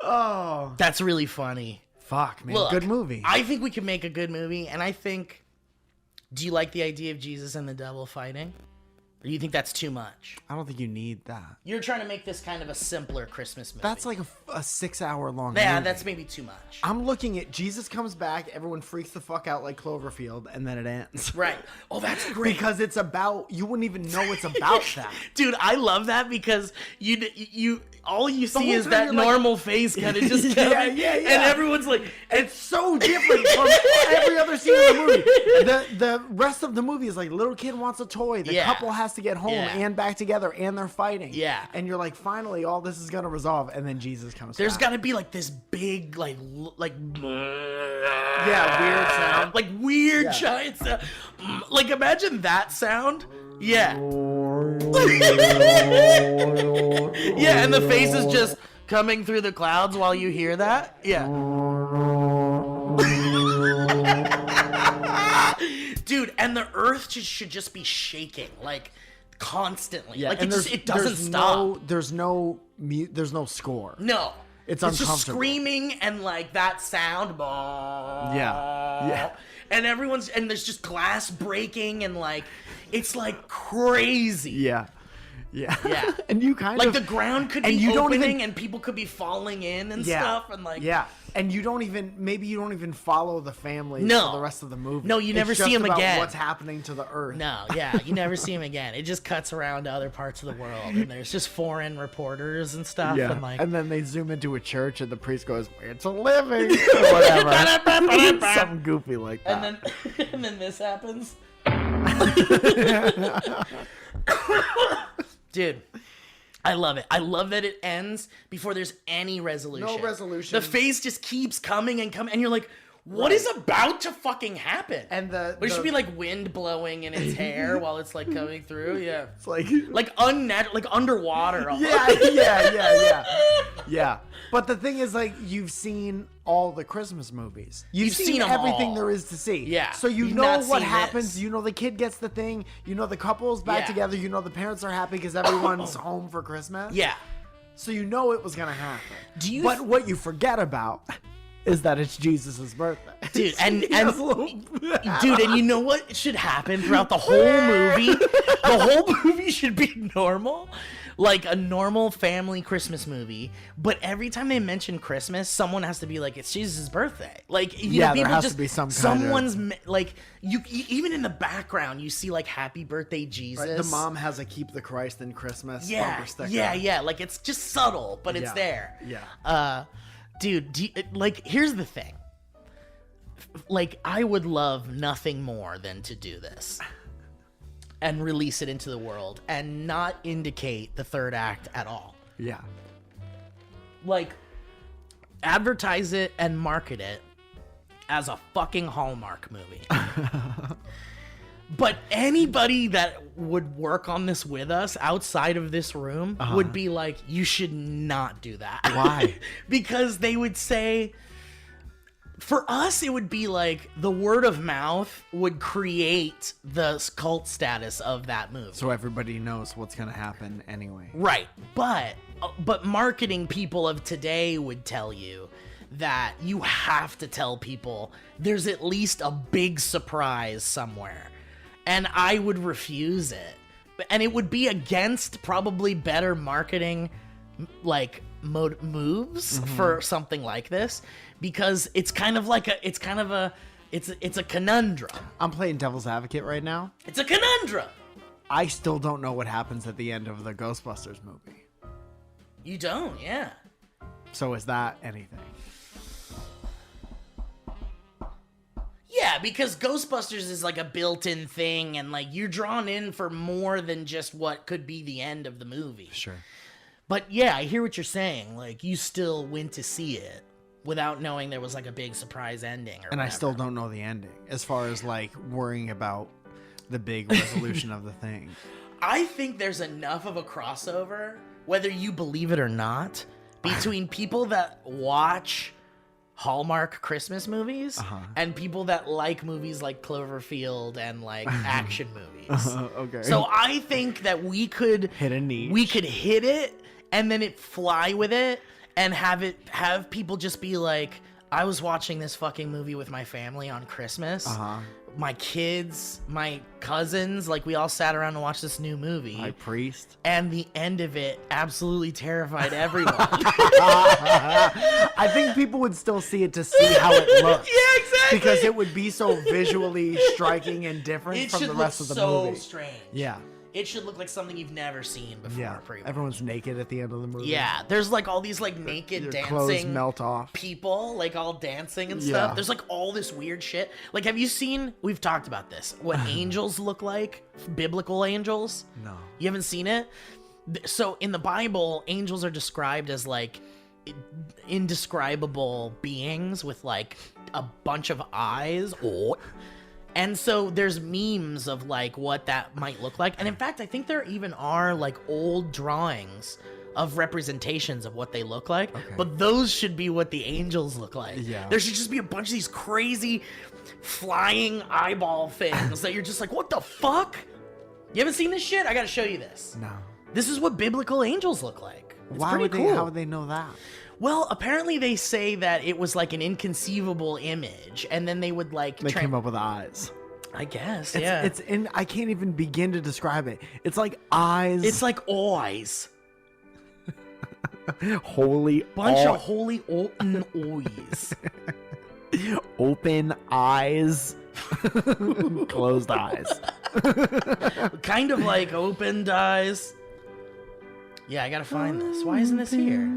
Oh. That's really funny. Fuck, man. Look, Good movie. I think we can make a good movie, and I think... Do you like the idea of Jesus and the devil fighting? Or do you think that's too much? I don't think you need that. You're trying to make this kind of a simpler Christmas movie. That's like a 6 hour long Yeah, movie. that's maybe too much. I'm looking at Jesus comes back, everyone freaks the fuck out like Cloverfield, and then it ends. Right. Oh, that's great. Because it's about, you wouldn't even know it's about that. Dude, I love that because you all you see whole is time that you're like- normal face kind of just Yeah, coming, yeah. and everyone's like, It's so different from every other scene in the movie. The rest of the movie is like, little kid wants a toy, the Yeah. couple has to get home Yeah. and back together, and they're fighting. Yeah. And you're like, finally, all this is going to resolve, and then Jesus comes there's back. got to be like this big like Yeah, weird sound. like weird Yeah. giant sound. Like imagine that sound. Yeah. Yeah, and the face is just coming through the clouds while you hear that. Yeah. Dude, and the earth should just be shaking like constantly. Yeah, like and it doesn't stop. There's no score. No. It's just uncomfortable. screaming and like that sound. Yeah. And there's just glass breaking and like it's like crazy. Yeah. Yeah. Yeah. And you kind Like of the ground could and be you don't opening even- and people could be falling in and yeah. stuff and like yeah. And you don't even follow the family No. for the rest of the movie. No, you never It's see just him about again. What's happening to the earth? No, yeah, you never see him again. It just cuts around to other parts of the world, and there's just foreign reporters and stuff, Yeah. and like, And then they zoom into a church, and the priest goes, "It's a living," or whatever. Something goofy like that. and then this happens. Dude, I love it. I love that it ends before there's any resolution. No resolution. The face just keeps coming and coming, and you're like, what is about to fucking happen? And There should be like wind blowing in its hair while it's like coming through. Yeah. it's like Unnatural, like underwater. Almost. yeah. But the thing is, like, you've seen all the Christmas movies. You've seen 'em everything all. there is to see. Yeah. So you You've know not what seen happens. this. You know the kid gets the thing. You know the couple's back Yeah. together. You know the parents are happy because everyone's home for Christmas. Yeah. So you know it was gonna happen. Do you But what you forget about is that it's Jesus' birthday. Dude, and He has a little- dude, and you know what should happen throughout the whole movie? The whole movie should be normal, like a normal family Christmas movie. But every time they mention Christmas, someone has to be like, "It's Jesus' birthday." Like, you Yeah, know, there people has just to be some kind of- someone's like even in the background, you see like "Happy Birthday, Jesus." Right, the mom has a "Keep the Christ in Christmas" yeah, bumper sticker. yeah. Like it's just subtle, but it's Yeah, there. yeah. Dude, like here's the thing. Like I would love nothing more than to do this and release it into the world and not indicate the third act at all. Yeah. Like advertise it and market it as a fucking Hallmark movie. But anybody that would work on this with us outside of this room would be like, you should not do that. Why? Because they would say, for us, it would be like the word of mouth would create the cult status of that movie. So everybody knows what's gonna happen anyway. Right. But but marketing people of today would tell you that you have to tell people there's at least a big surprise somewhere. And I would refuse it. And it would be against probably better marketing like moves for something like this, because it's kind of like it's a conundrum. I'm playing devil's advocate right now. It's a conundrum. I still don't know what happens at the end of the Ghostbusters movie. You don't, yeah. So is that anything? Yeah, because Ghostbusters is like a built-in thing, and like you're drawn in for more than just what could be the end of the movie. Sure. But yeah, I hear what you're saying. Like, you still went to see it without knowing there was like a big surprise ending. And I still don't know the ending as far as like worrying about the big resolution of the thing. I think there's enough of a crossover, whether you believe it or not, between people that watch Hallmark Christmas movies and people that like movies like Cloverfield and like action movies. Okay. So I think that we could hit a niche. We could hit it and then it fly with it and have people just be like, I was watching this fucking movie with my family on Christmas. My kids, my cousins, like we all sat around and watched this new movie. My priest. And the end of it absolutely terrified everyone. I think people would still see it to see how it looks. Yeah, exactly. Because it would be so visually striking and different from the rest of the movie. So strange. Yeah. It should look like something you've never seen before. Yeah. Pretty much. Everyone's naked at the end of the movie. Yeah. There's like all these like naked Your dancing clothes melt off. people, like all dancing and Yeah. stuff. There's like all this weird shit. Like, have you seen? We've talked about this. What angels look like? Biblical angels. No. You haven't seen it? So in the Bible, angels are described as like indescribable beings with like a bunch of eyes. And so there's memes of like what that might look like. And in fact, I think there even are like old drawings of representations of what they look like. Okay. But those should be what the angels look like. Yeah. There should just be a bunch of these crazy flying eyeball things that you're just like, what the fuck? You haven't seen this shit? I gotta show you this. No. This is what biblical angels look like. It's Why pretty would cool. how would they know that? Well, apparently they say that it was like an inconceivable image, and then they would like They came up with eyes. I guess, It's, yeah. It's in. I can't even begin to describe it. It's like eyes. It's like eyes. holy. Bunch of holy open eyes. Open eyes. Closed eyes. Kind of like opened eyes. Yeah, I gotta find this. Why isn't this here?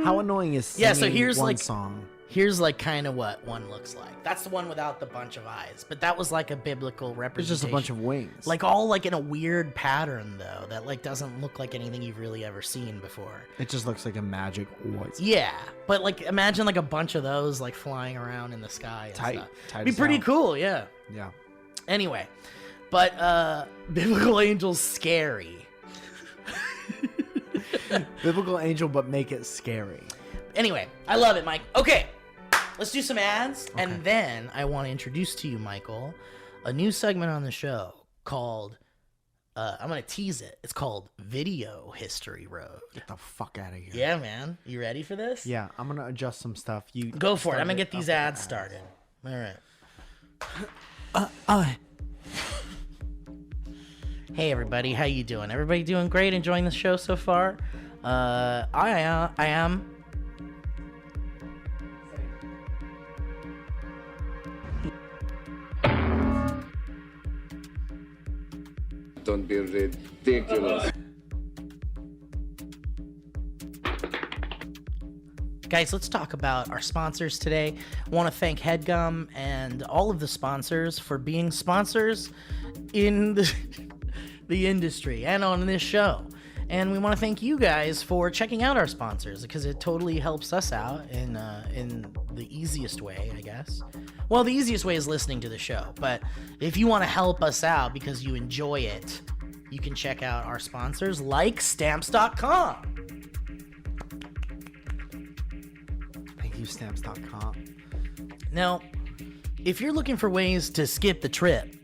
How annoying is singing Yeah, so here's one like song? Here's like kind of what one looks like. That's the one without the bunch of eyes, but that was like a biblical It's representation. just a bunch of wings. like all like in a weird pattern though that like doesn't look like anything you've really ever seen before. it just looks like a magic voice. Yeah, but like imagine like a bunch of those like flying around in the sky. And Tight. stuff. Tight Be as pretty hell. cool, yeah. Yeah. Anyway, but biblical angels scary. Biblical angel, but make it scary. Anyway, I love it, Mike. Okay, let's do some ads, and then I want to introduce to you, Michael, a new segment on the show called, I'm going to tease it. It's called Video History Road. Get the fuck out of here. Yeah, man. You ready for this? Yeah, I'm gonna adjust some stuff. You Go for it. I'm going to start get these up with ads the started. All right. Hey, everybody. How you doing? Everybody doing great? Enjoying the show so far? I am. Don't be ridiculous. Guys, let's talk about our sponsors today. I want to thank HeadGum and all of the sponsors for being sponsors in the industry and on this show. And we want to thank you guys for checking out our sponsors because it totally helps us out in the easiest way, I guess. Well, the easiest way is listening to the show. But if you want to help us out because you enjoy it, you can check out our sponsors like Stamps.com. Thank you, Stamps.com. Now, if you're looking for ways to skip the trip,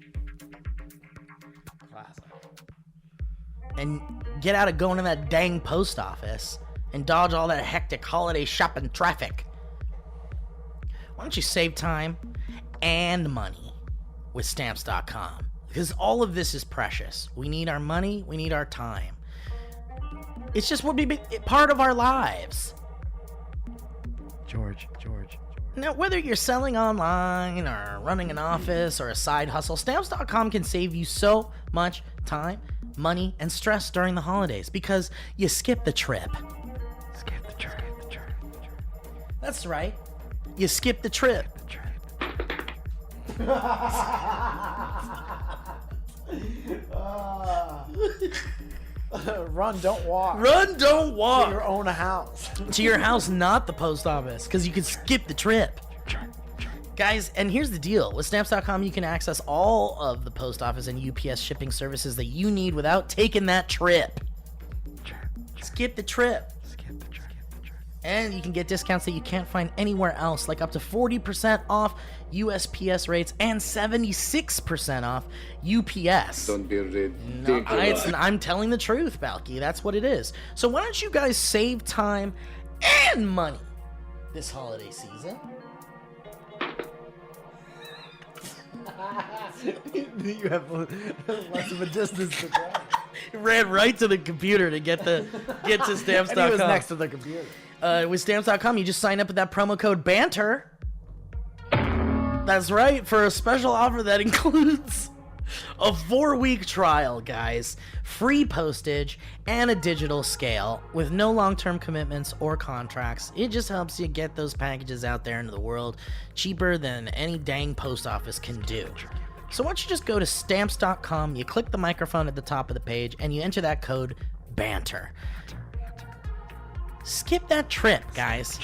and get out of going to that dang post office and dodge all that hectic holiday shopping traffic. Why don't you save time and money with Stamps.com? Because all of this is precious. We need our money, we need our time. It's just what be part of our lives. George. Now, whether you're selling online or running an office or a side hustle, Stamps.com can save you so much time, money, and stress during the holidays because you skip the trip. That's right. You skip the trip. Run, don't walk. Run, don't walk. To your own house. To your house, not the post office, because you can skip the trip. Guys, and here's the deal. With Stamps.com, you can access all of the post office and UPS shipping services that you need without taking that trip. Skip the trip. And you can get discounts that you can't find anywhere else, like up to 40% off USPS rates and 76% off UPS. Don't be ridiculous. I'm telling the truth, Balky. That's what it is. So why don't you guys save time and money this holiday season? You have less of a distance to drive. Ran right to the computer to get to Stamps.com. And he was next to the computer. With Stamps.com, you just sign up with that promo code BANTER. That's right, for a special offer that includes a 4-week trial, guys, free postage, and a digital scale with no long-term commitments or contracts. It just helps you get those packages out there into the world cheaper than any dang post office can do. So why don't you just go to Stamps.com, you click the microphone at the top of the page, and you enter that code BANTER. Skip that trip, guys,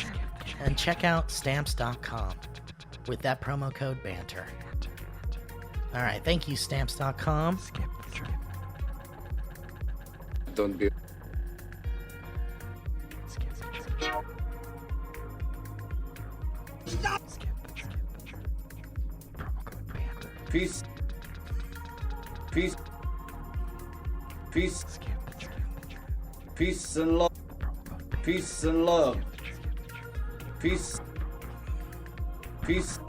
and check out Stamps.com with that promo code BANTER. All right, thank you, Stamps.com. Don't be. Peace. Peace. Peace. Peace and love. Peace and love. Peace. Peace.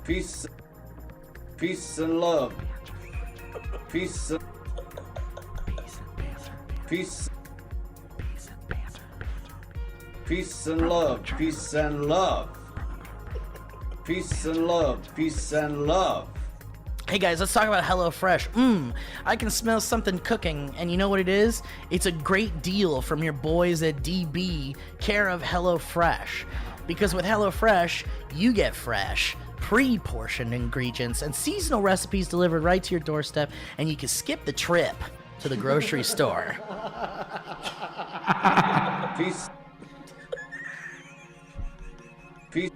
Peace. Peace and love. Peace. Peace. Peace and love. Peace and love. Peace and love. Peace and love. Hey guys, let's talk about HelloFresh. I can smell something cooking, and you know what it is? It's a great deal from your boys at DB, care of HelloFresh. Because with HelloFresh, you get fresh, pre-portioned ingredients and seasonal recipes delivered right to your doorstep, and you can skip the trip to the grocery store. Peace. Peace.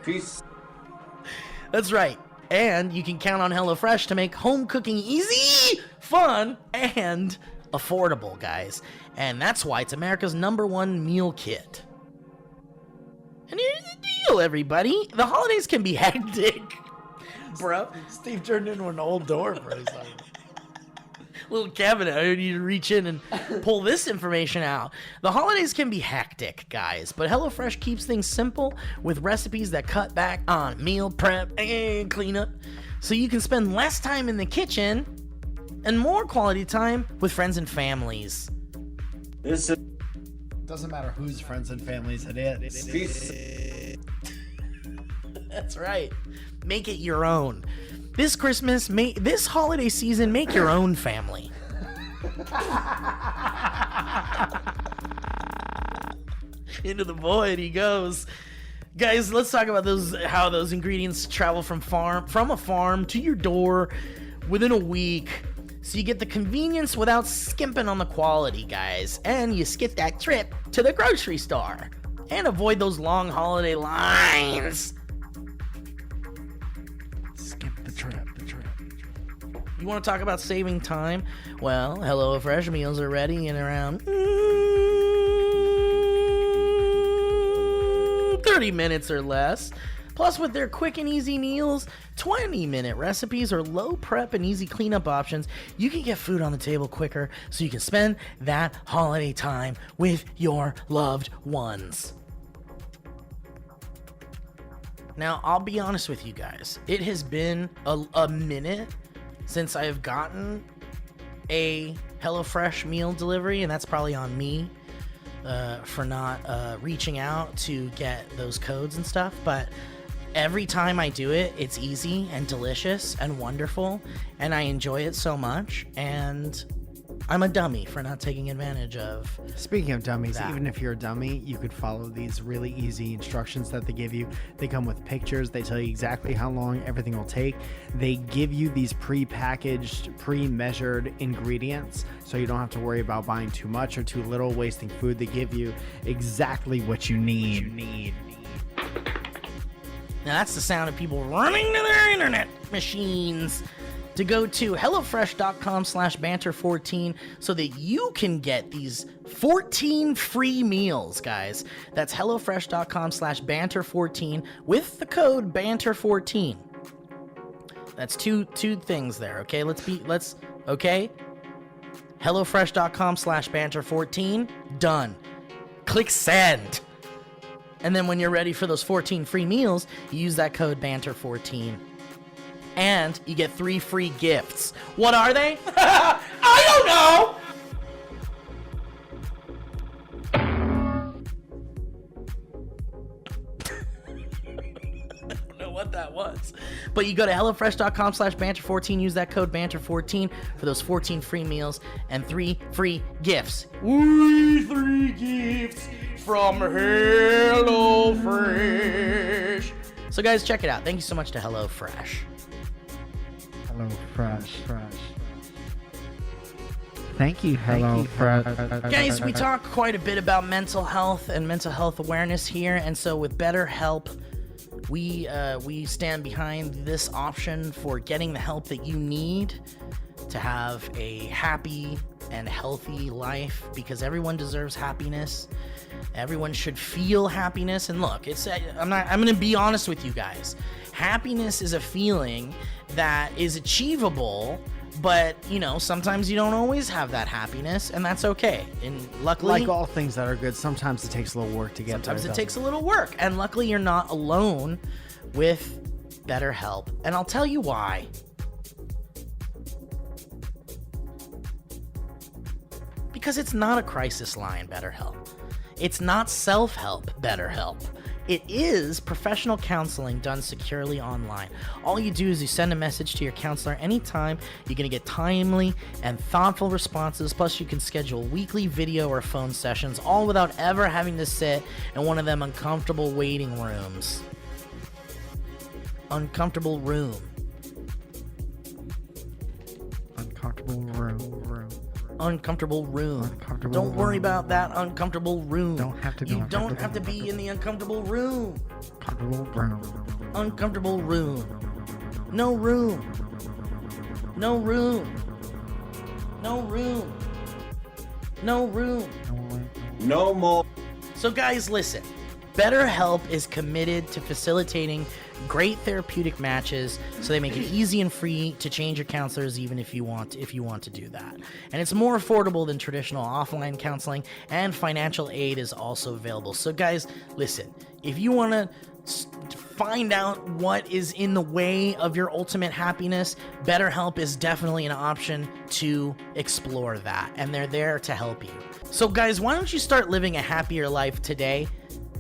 Peace. That's right. And you can count on HelloFresh to make home cooking easy, fun, and affordable, guys. And that's why it's America's #1 meal kit. And here's the deal, everybody. The holidays can be hectic. Bro, Steve turned into an old door for a second. little cabinet. I need to reach in and pull this information out. The holidays can be hectic, guys, but HelloFresh keeps things simple with recipes that cut back on meal prep and cleanup, so you can spend less time in the kitchen and more quality time with friends and families. This is Doesn't matter whose friends and families it is. peace. That's right. Make it your own. This Christmas, this holiday season, make your own family. Into the void he goes. Guys, let's talk about how those ingredients travel from a farm to your door within a week. So you get the convenience without skimping on the quality, guys. And you skip that trip to the grocery store. And avoid those long holiday lines. Skip the trip. You want to talk about saving time? Well, HelloFresh meals are ready in around 30 minutes or less. Plus, with their quick and easy meals, 20-minute recipes, or low prep and easy cleanup options, you can get food on the table quicker so you can spend that holiday time with your loved ones. Now, I'll be honest with you guys. It has been a minute since I have gotten a HelloFresh meal delivery, and that's probably on me for not reaching out to get those codes and stuff. But every time I do it, it's easy and delicious and wonderful, and I enjoy it so much. And I'm a dummy for not taking advantage of. Speaking of dummies, that. even if you're a dummy, you could follow these really easy instructions that they give you. They come with pictures. They tell you exactly how long everything will take. They give you these pre-packaged, pre-measured ingredients, so you don't have to worry about buying too much or too little, wasting food. They give you exactly what you need. Now that's the sound of people running to their internet machines to go to HelloFresh.com/Banter14 so that you can get these 14 free meals, guys. That's HelloFresh.com/Banter14 with the code Banter14. That's two things there, okay? Okay? HelloFresh.com/Banter14. Done. Click send. And then when you're ready for those 14 free meals, you use that code Banter14. And you get 3 free gifts. What are they? I don't know! I don't know what that was. But you go to HelloFresh.com/Banter14, use that code Banter14 for those 14 free meals and 3 free gifts. 3 gifts from HelloFresh. So guys, check it out. Thank you so much to HelloFresh. Fresh. Thank you, Fresh. Guys, we talk quite a bit about mental health and mental health awareness here, and so with BetterHelp, we stand behind this option for getting the help that you need to have a happy and healthy life, because everyone deserves happiness. Everyone should feel happiness. And look, I'm going to be honest with you guys. Happiness is a feeling that is achievable, but sometimes you don't always have that happiness, and that's okay. And luckily, Like all things that are good, sometimes it takes a little work to get there. sometimes it takes a little work, and luckily you're not alone with BetterHelp. And I'll tell you why. Because it's not a crisis line, BetterHelp. It's not self-help, BetterHelp. It is professional counseling done securely online. All you do is you send a message to your counselor anytime. You're going to get timely and thoughtful responses. Plus, you can schedule weekly video or phone sessions, all without ever having to sit in one of them uncomfortable waiting rooms. Uncomfortable room. Uncomfortable room. Uncomfortable room. Uncomfortable Don't worry room. about that uncomfortable room. Don't have to be You don't uncomfortable. have to be in the uncomfortable room. Uncomfortable room. Uncomfortable room. No room. No room. No room. No room. No more. So guys, listen. BetterHelp is committed to facilitating great therapeutic matches, so they make it easy and free to change your counselors even if you want to do that. And it's more affordable than traditional offline counseling, and financial aid is also available. So guys, listen, if you want to find out what is in the way of your ultimate happiness, BetterHelp is definitely an option to explore that, and they're there to help you. So guys, why don't you start living a happier life today?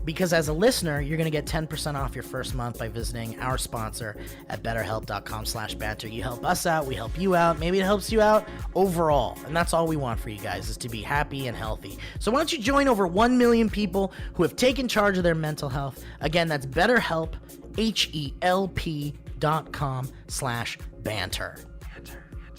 Because as a listener, you're going to get 10% off your first month by visiting our sponsor at betterhelp.com/banter. You help us out, we help you out, maybe it helps you out overall. And that's all we want for you guys, is to be happy and healthy. So why don't you join over 1 million people who have taken charge of their mental health? Again, that's BetterHelp, HELP.com/banter.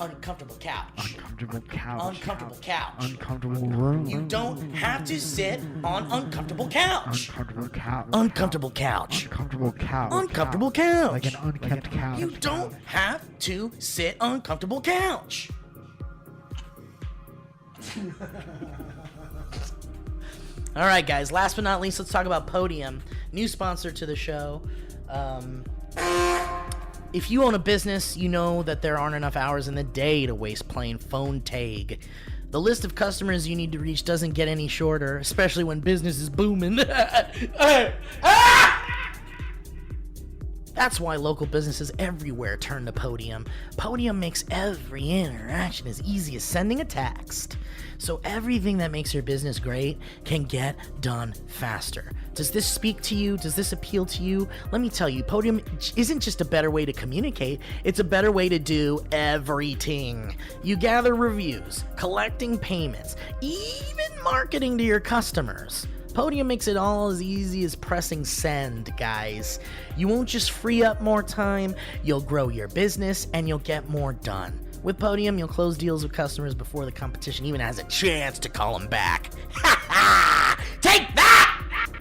Uncomfortable couch. Uncomfortable couch. Uncomfortable couch. Uncomfortable room. You don't have to sit on uncomfortable couch. Uncomfortable couch. Uncomfortable couch. Uncomfortable couch. Uncomfortable couch. Like an unkept couch. You don't have to sit on uncomfortable couch. All right, guys. Last but not least, let's talk about Podium, new sponsor to the show. If you own a business, you know that there aren't enough hours in the day to waste playing phone tag. The list of customers you need to reach doesn't get any shorter, especially when business is booming. That's why local businesses everywhere turn to Podium. Podium makes every interaction as easy as sending a text. So everything that makes your business great can get done faster. Does this speak to you? Does this appeal to you? Let me tell you, Podium isn't just a better way to communicate, it's a better way to do everything. You gather reviews, collecting payments, even marketing to your customers. Podium makes it all as easy as pressing send, guys. You won't just free up more time, you'll grow your business and you'll get more done. With Podium, you'll close deals with customers before the competition even has a chance to call them back. Ha ha! Take that!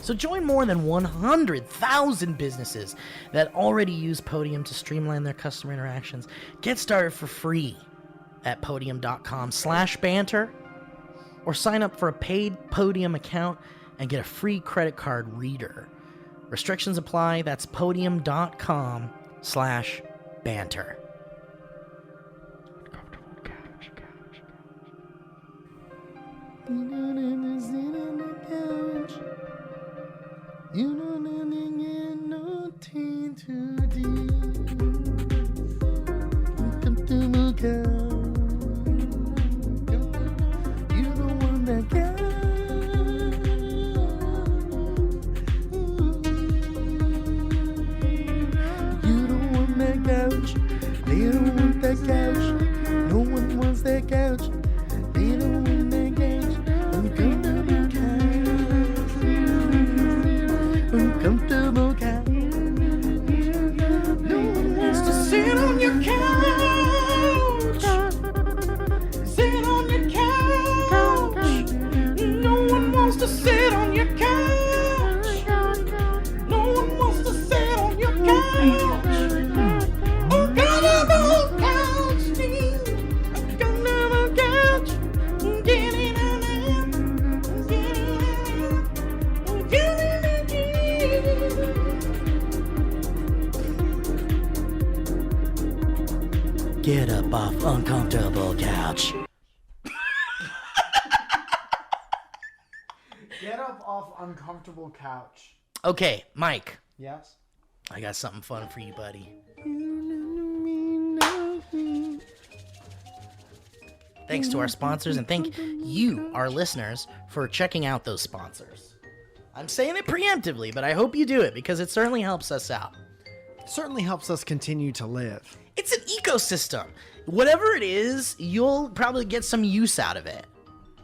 So join more than 100,000 businesses that already use Podium to streamline their customer interactions. Get started for free at podium.com/banter. Or sign up for a paid Podium account and get a free credit card reader. Restrictions apply. That's podium.com/banter. Get up off uncomfortable couch. Get up off uncomfortable couch. Okay, Mike. Yes? I got something fun for you, buddy. Thanks to our sponsors, and thank you, our listeners, for checking out those sponsors. I'm saying it preemptively, but I hope you do it because it certainly helps us out. Certainly helps us continue to live. It's an ecosystem. Whatever it is, you'll probably get some use out of it.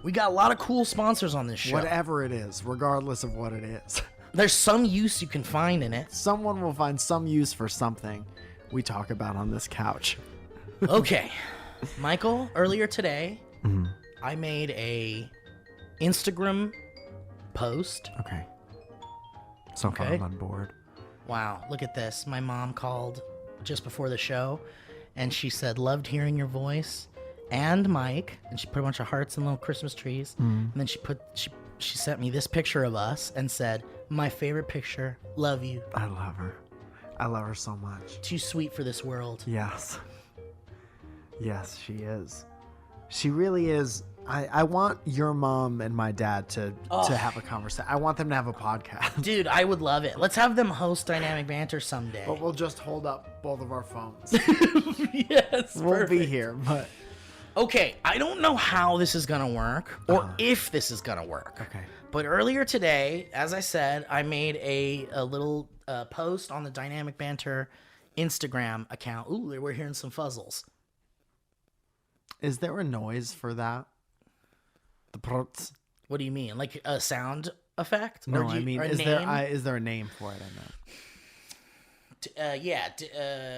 We got a lot of cool sponsors on this show. Whatever it is, regardless of what it is. There's some use you can find in it. Someone will find some use for something we talk about on this couch. Okay. Michael, earlier today, I made a Instagram post. Okay. So far Okay. I'm on board. Wow, look at this. My mom called just before the show, and she said, loved hearing your voice and Mike, and she put a bunch of hearts and little Christmas trees, and then she sent me this picture of us and said, my favorite picture, love you. I love her. I love her so much. Too sweet for this world. Yes. Yes, she is. She really is. I want your mom and my dad to have a conversation. I want them to have a podcast. Dude, I would love it. Let's have them host Dynamic Banter someday. But we'll just hold up both of our phones. Yes, We'll perfect. be here, but... Okay, I don't know how this is going to work or if this is going to work. Okay. But earlier today, as I said, I made a little post on the Dynamic Banter Instagram account. Ooh, we're hearing some fuzzles. Is there a noise for that? The prots? What do you mean? Like a sound effect? No, Or do you- I mean, or a is name? there a name for it? I meant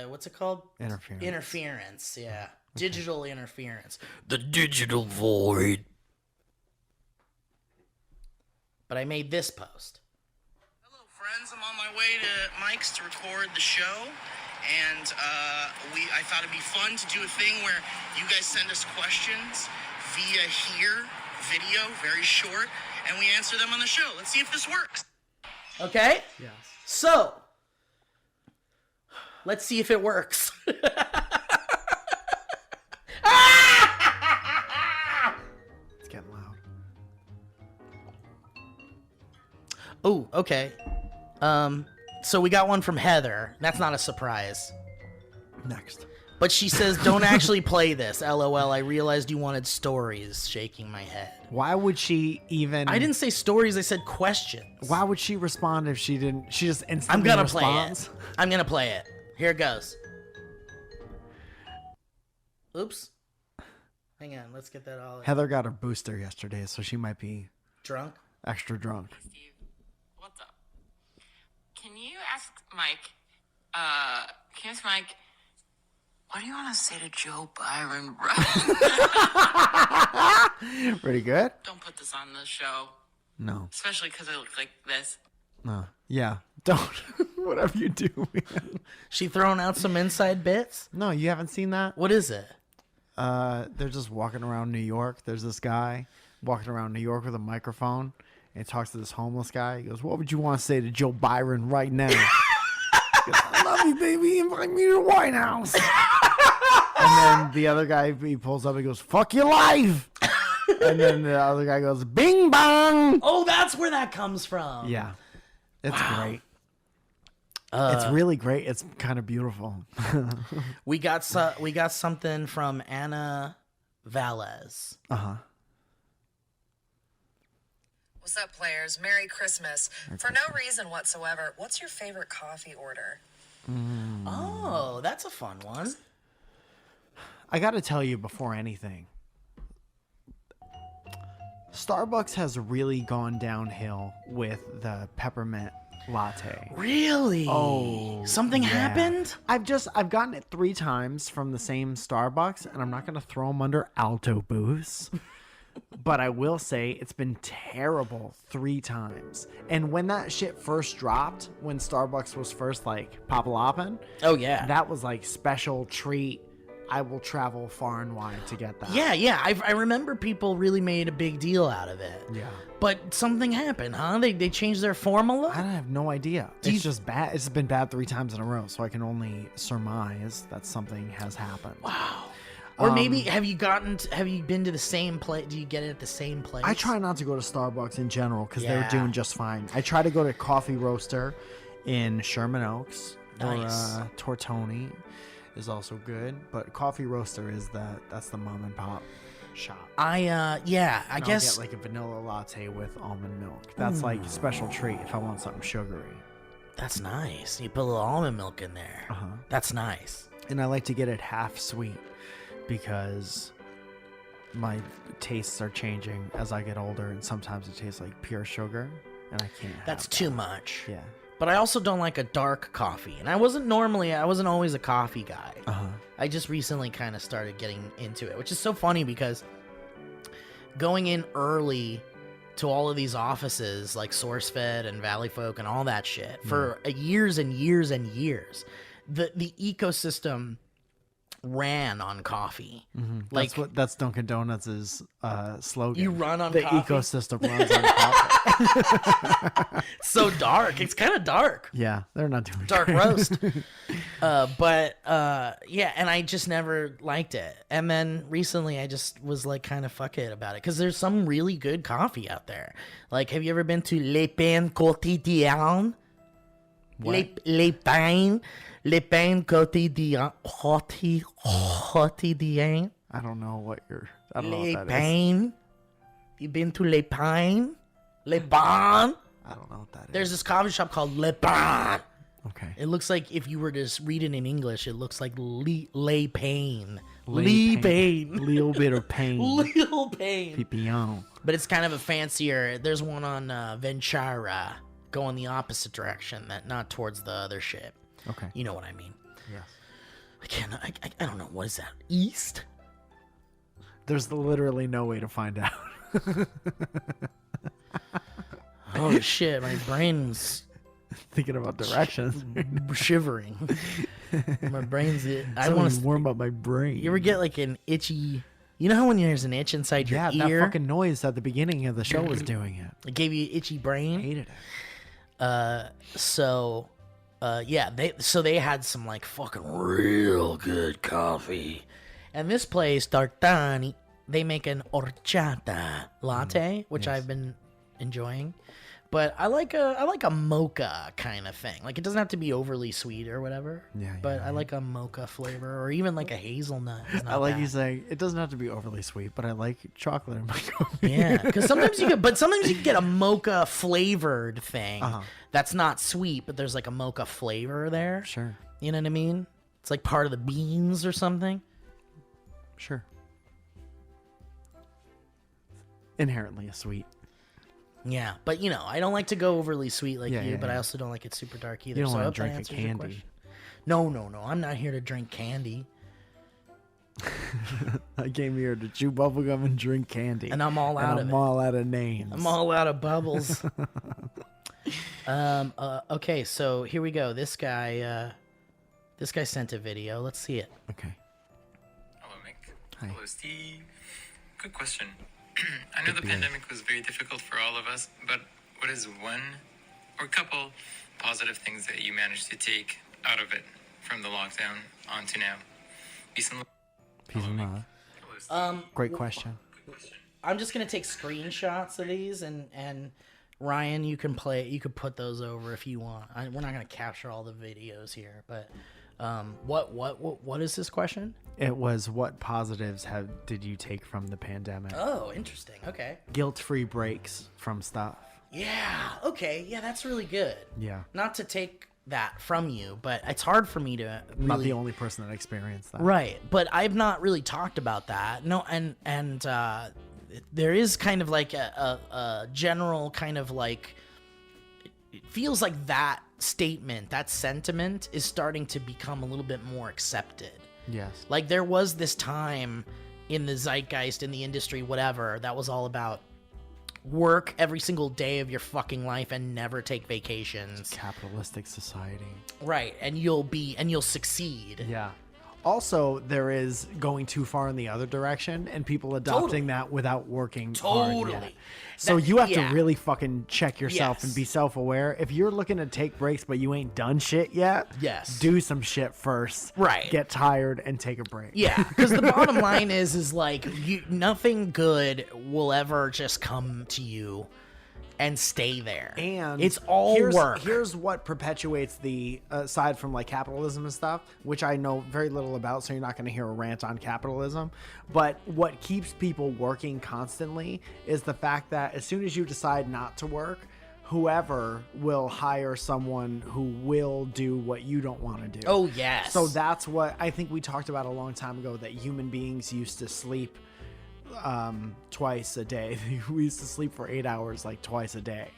What's it called? interference. Interference, yeah. Digital interference. The digital void. But I made this post. Hello, friends. I'm on my way to Mike's to record the show. And I thought it'd be fun to do a thing where you guys send us questions via video, very short, and we answer them on the show. Let's see if this works. Okay? Yes. So, let's see if it works. It's getting loud. Oh, okay. So we got one from Heather. That's not a surprise. Next. But she says, don't actually play this. LOL, I realized you wanted stories. Shaking my head. Why would she even... I didn't say stories, I said questions. Why would she respond if she didn't... She just instantly I'm gonna responds? play it. I'm gonna play it. Here it goes. Oops. Hang on, let's get that all Heather got her booster yesterday, so she might be drunk. extra drunk. Steve, what's up? Can you ask Mike, what do you want to say to Joe Byron, bro? Pretty good? Don't put this on the show, No. especially because I look like this. No. Yeah. Don't. Whatever you do, man. She throwing out some inside bits? No, you haven't seen that? What is it? They're just walking around New York. There's this guy walking around New York with a microphone, and he talks to this homeless guy. He goes, "What would you want to say to Joe Byron right now?" He goes, "I love you, baby. Invite me to the White House." And then the other guy, he pulls up. He goes, "Fuck your life." And then the other guy goes, "Bing bong." Oh, that's where that comes from. Yeah, it's great. It's really great. It's kind of beautiful. We got something from Anna Valles. What's up, players? Merry Christmas. For no reason whatsoever, what's your favorite coffee order? Oh, that's a fun one. I got to tell you before anything, Starbucks has really gone downhill with the peppermint latte. Really? Oh, Something yeah. happened? I've gotten it 3 times from the same Starbucks, and I'm not going to throw them under Alto Boost. But I will say it's been terrible 3 times. And when that shit first dropped, when Starbucks was first like pop-a-loppin', Oh, yeah. that was like special treat. I will travel far and wide to get that. Yeah. I remember people really made a big deal out of it. Yeah. But something happened, huh? They changed their formula? I have no idea. It's just bad. It's been bad 3 times in a row, so I can only surmise that something has happened. Wow. Or maybe have you been to the same place? Do you get it at the same place? I try not to go to Starbucks in general because Yeah. they're doing just fine. I try to go to Coffee Roaster in Sherman Oaks. Nice. Or Tortoni is also good, but Coffee Roaster is that's the mom and pop shop. I And guess I'll get like a vanilla latte with almond milk. That's like a special treat if I want something sugary. that's nice. You put a little almond milk in there. Uh-huh. That's nice. And I like to get it half sweet because my tastes are changing as I get older, and sometimes it tastes like pure sugar, and I can't have That's that. too much. Yeah. But I also don't like a dark coffee. And I wasn't always a coffee guy. Uh-huh. I just recently kind of started getting into it, which is so funny because going in early to all of these offices like SourceFed and Valley Folk and all that shit for years and years and years, the ecosystem ran on coffee. Like That's Dunkin' Donuts' slogan. You run on the coffee? ecosystem runs on coffee. it's so dark. It's kind of dark. Yeah, they're not doing Dark great. roast. Yeah, and I just never liked it. And then recently I just was like kind of fuck it about it because there's some really good coffee out there. Like, have you ever been to Le Pain Quotidien? Le Pain Quotidien. Quotidien. I don't know what Le that is. Pain. You been to Le Pain? Le Pain? I don't know what that is. There's this coffee shop called Le Pain. Okay. It looks like if you were to just read it in English, it looks like Lay Pain. Lay Lee pain. Pain. Little bit of pain. Little Pain. Pipion. But it's kind of a fancier. There's one on Ventura going the opposite direction, not towards the other shit. Okay. You know what I mean. Yes. I don't know. What is that? East? There's literally no way to find out. Oh, shit. My brain's Thinking about directions. shivering. My brain's... I I want want to... warm up my brain. You ever get like an itchy... You know how when there's an itch inside your Yeah, ear? that fucking noise at the beginning of the show was doing it. It gave you an itchy brain? Hated it. They had some like fucking real good coffee. And this place, Tartani, they make an horchata latte, which I've been enjoying. But I like a mocha kind of thing. Like, it doesn't have to be overly sweet or whatever. But I like a mocha flavor, or even like a hazelnut. I like you saying it doesn't have to be overly sweet, but I like chocolate in my coffee. Yeah, because sometimes you can get a mocha flavored thing that's not sweet, but there's like a mocha flavor there. Sure. You know what I mean? It's like part of the beans or something. Sure. Inherently a sweet. Yeah, but I don't like to go overly sweet like you, but I yeah. also don't like it super dark either. You don't so I want hope to that drink a answers your candy. question. No. I'm not here to drink candy. I came here to chew bubblegum and drink candy. And I'm all out of it. I'm all out of names. I'm all out of bubbles. Okay, so here we go. This guy sent a video. Let's see it. Okay. Hello, Mick. Hi. Hello, Steve. Good question. I know the pandemic was very difficult for all of us, but what is one or couple positive things that you managed to take out of it from the lockdown on to now? Peace and love. Peace and love. Hello, Steve. Great question. I'm just gonna take screenshots of these, and Ryan, you can put those over if you want. We're not gonna capture all the videos here, but what is this question? It was, what positives did you take from the pandemic? Oh, interesting. Okay. Guilt-free breaks from stuff. Yeah. Okay. Yeah, that's really good. Yeah. Not to take that from you, but it's hard for me to really... Not the only person that experienced that. Right, but I've not really talked about that. No, and there is kind of like a general kind of like... It feels like that statement, that sentiment is starting to become a little bit more accepted. Yes. Like, there was this time in the zeitgeist, in the industry, whatever, that was all about work every single day of your fucking life and never take vacations. Capitalistic society. Right, and you'll succeed. Yeah. Also, there is going too far in the other direction and people adopting that without working hard yet. So you have to really fucking check yourself and be self-aware. If you're looking to take breaks but you ain't done shit yet, do some shit first. Right. Get tired and take a break. Yeah, because the bottom line is like nothing good will ever just come to you and stay there. And it's all work. Here's what perpetuates the, aside from like capitalism and stuff, which I know very little about, so you're not going to hear a rant on capitalism. But what keeps people working constantly is the fact that as soon as you decide not to work, whoever will hire someone who will do what you don't want to do. Oh, yes. So that's what I think we talked about a long time ago, that human beings used to sleep twice a day. We used to sleep for 8 hours like twice a day,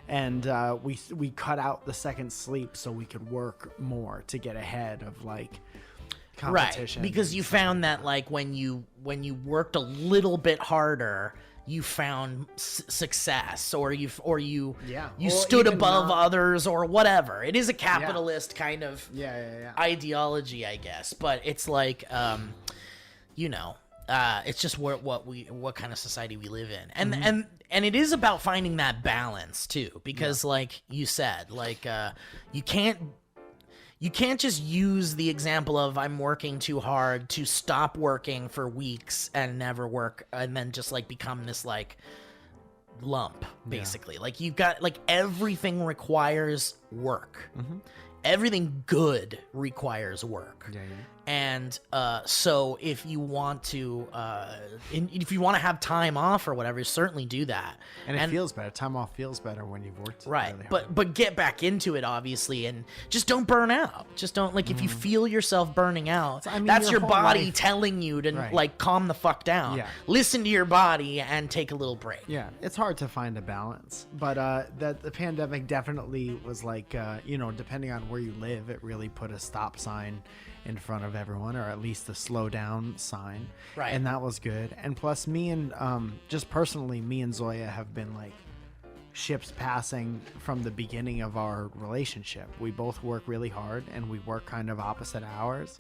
and we cut out the second sleep so we could work more to get ahead of like competition. Right, because you found that like when you worked a little bit harder, you found success, or you stood above others, or whatever. It is a capitalist kind of ideology, I guess, but it's like it's just what kind of society we live in, and it is about finding that balance too, because like you said, like you can't just use the example of I'm working too hard to stop working for weeks and never work, and then just like become this like lump, basically. Like you've got like everything requires work. Everything good requires work. And so if you want to have time off or whatever, certainly do that. And it feels better. Time off feels better when you've worked. Right. Really hard. But get back into it, obviously, and just don't burn out. Just don't, like, if you feel yourself burning out, that's your body telling you to like calm the fuck down. Yeah. Listen to your body and take a little break. Yeah, it's hard to find a balance, but that the pandemic definitely was like, depending on where you live, it really put a stop sign in front of everyone, or at least a slow down sign. Right. And that was good. And plus, me and just personally, me and Zoya have been like ships passing from the beginning of our relationship. We both work really hard and we work kind of opposite hours.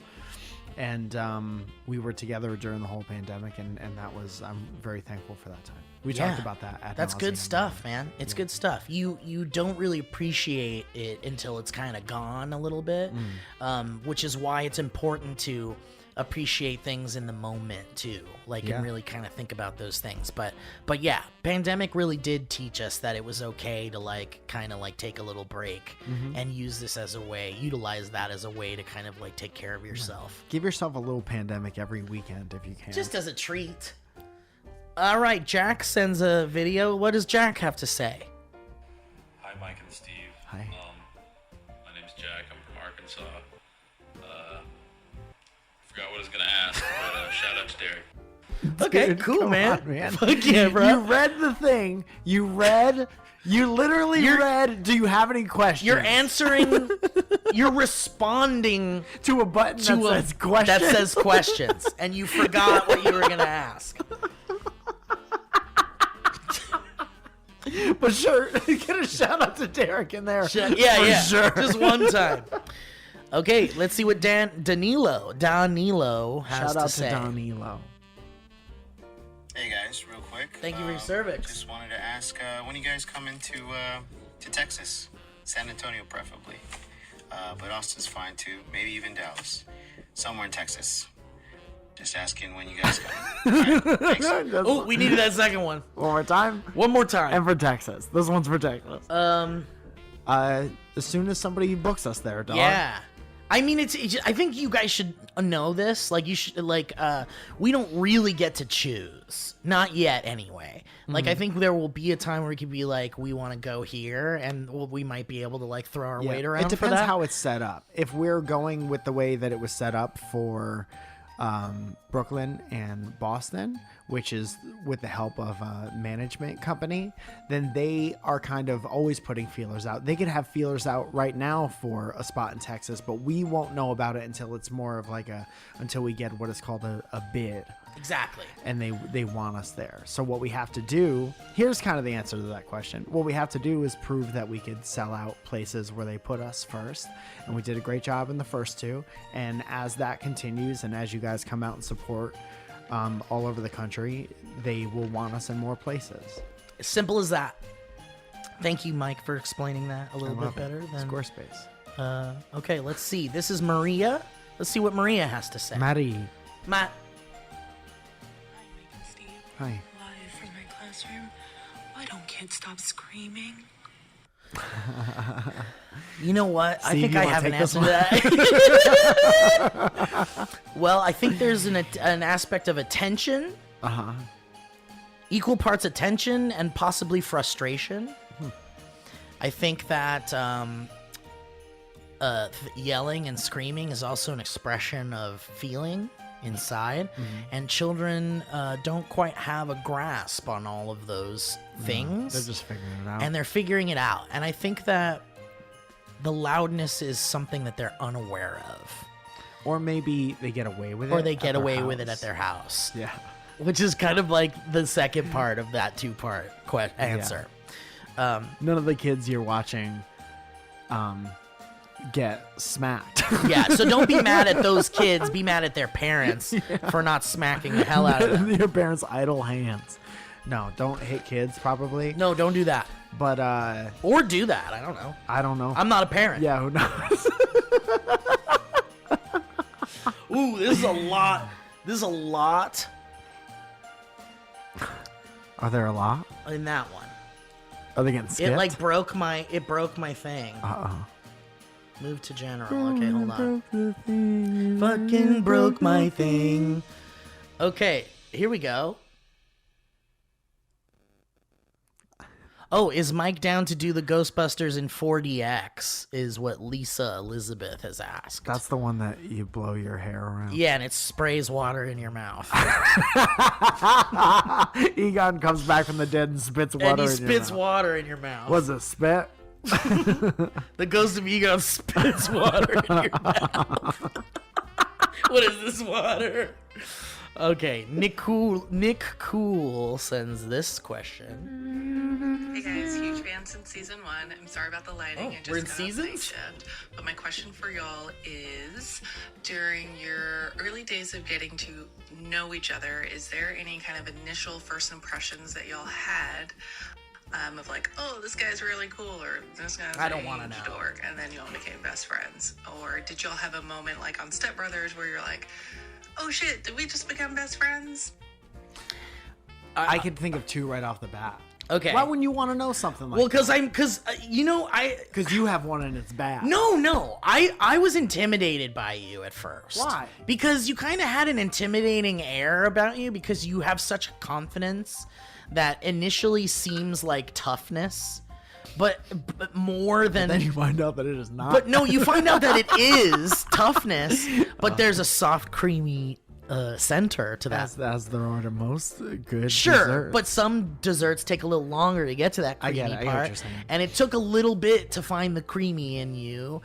And we were together during the whole pandemic, and I'm very thankful for that time. We talked about that at That's good nauseam. stuff, man. It's good stuff. You don't really appreciate it until it's kind of gone a little bit, which is why it's important to appreciate things in the moment too, and really kind of think about those things. But yeah, pandemic really did teach us that it was okay to kind of take a little break and utilize that as a way to kind of take care of yourself. Give yourself a little pandemic every weekend if you can. Just as a treat. All right, Jack sends a video. What does Jack have to say? Hi, Mike and Steve. Hi. My name's Jack. I'm from Arkansas. Forgot what I was gonna ask, but shout out to Derek. Okay, Dude, cool, come man. on, man. Fuck yeah, bro. You read the thing. You literally read. Do you have any questions? You're answering. You're responding to a button says questions. That says questions, and you forgot what you were gonna ask. But sure, get a shout out to Derek in there. Yeah, sure. Just one time. Okay, let's see what Danilo has Shout out to say. Danilo. Hey guys, real quick. Thank you for your service. Just wanted to ask when you guys come into to Texas, San Antonio preferably, but Austin's fine too. Maybe even Dallas, somewhere in Texas. Just asking when you guys come. Right, thanks. Oh, we needed that second one. One more time. One more time. And for Texas. This one's for Texas. As soon as somebody books us there, dog. Yeah. I mean, I think you guys should know this. You should, we don't really get to choose. Not yet, anyway. I think there will be a time where we could be we want to go here, and we might be able to, throw our weight around. It depends for that. how it's set up. If we're going with the way that it was set up for Brooklyn and Boston, which is with the help of a management company, then they are kind of always putting feelers out. They could have feelers out right now for a spot in Texas, but we won't know about it until it's more of until we get what is called a bid. Exactly. And they want us there. So what we have to do, here's kind of the answer to that question. What we have to do is prove that we could sell out places where they put us first. And we did a great job in the first two. And as that continues, and as you guys come out and support all over the country, they will want us in more places. As simple as that. Thank you, Mike, for explaining that a little bit better than Squarespace. Okay, let's see. This is Maria. Let's see what Maria has to say. Maddie. Matt. Hi. Live from my classroom. Why don't kids stop screaming? You know what? Steve, I think I have an answer to that. Well, I think there's an aspect of attention. Equal parts attention and possibly frustration. I think that yelling and screaming is also an expression of feeling inside, and children don't quite have a grasp on all of those things. They're just figuring it out. And they're figuring it out. And I think that the loudness is something that they're unaware of. Or maybe they get away with it. Or they get away with it at their house. Yeah. Which is kind of like the second part of that two-part answer. None of the kids you're watching get smacked. Yeah, so don't be mad at those kids. Be mad at their parents for not smacking the hell out of them. Your parents' idle hands. No, don't hit kids, probably. No, don't do that. But, or do that. I don't know. I don't know. I'm not a parent. Yeah, who knows? Ooh, this is a lot. This is a lot. Are there a lot? In that one. Are they getting skipped? It broke my thing. Uh-oh. Move to general. Okay, hold on. Fucking broke my thing. Okay, here we go. Oh, is Mike down to do the Ghostbusters in 4DX? Is what Lisa Elizabeth has asked. That's the one that you blow your hair around. Yeah, and it sprays water in your mouth. Egon comes back from the dead and spits water in your mouth. And he spits water in your mouth. Was it spit? The ghost of Egon spits water in your mouth. What is this water? Okay, Nick Cool sends this question. Hey guys, huge fan fan since season 1. I'm sorry about the lighting. Oh, I just we're in got off night seasons? shift. But my question for y'all is, during your early days of getting to know each other, is there any kind of initial first impressions that y'all had of like, oh, this guy's really cool, or this guy's I don't wanna a huge know. dork, and then y'all became best friends? Or did y'all have a moment like on Step Brothers where you're like, oh shit, did we just become best friends? I could think of 2 right off the bat. Okay. Why wouldn't you want to know something like Well, that? because Because you have one and it's bad. No. I was intimidated by you at first. Why? Because you kind of had an intimidating air about you because you have such confidence that initially seems like toughness, but more than. Then you find out that it is not. But no, you find out that it is toughness, but there's a soft, creamy center to that. As there are to most good Sure, desserts. but some desserts take a little longer to get to that I creamy get it, I get what part. you're saying. And it took a little bit to find the creamy in you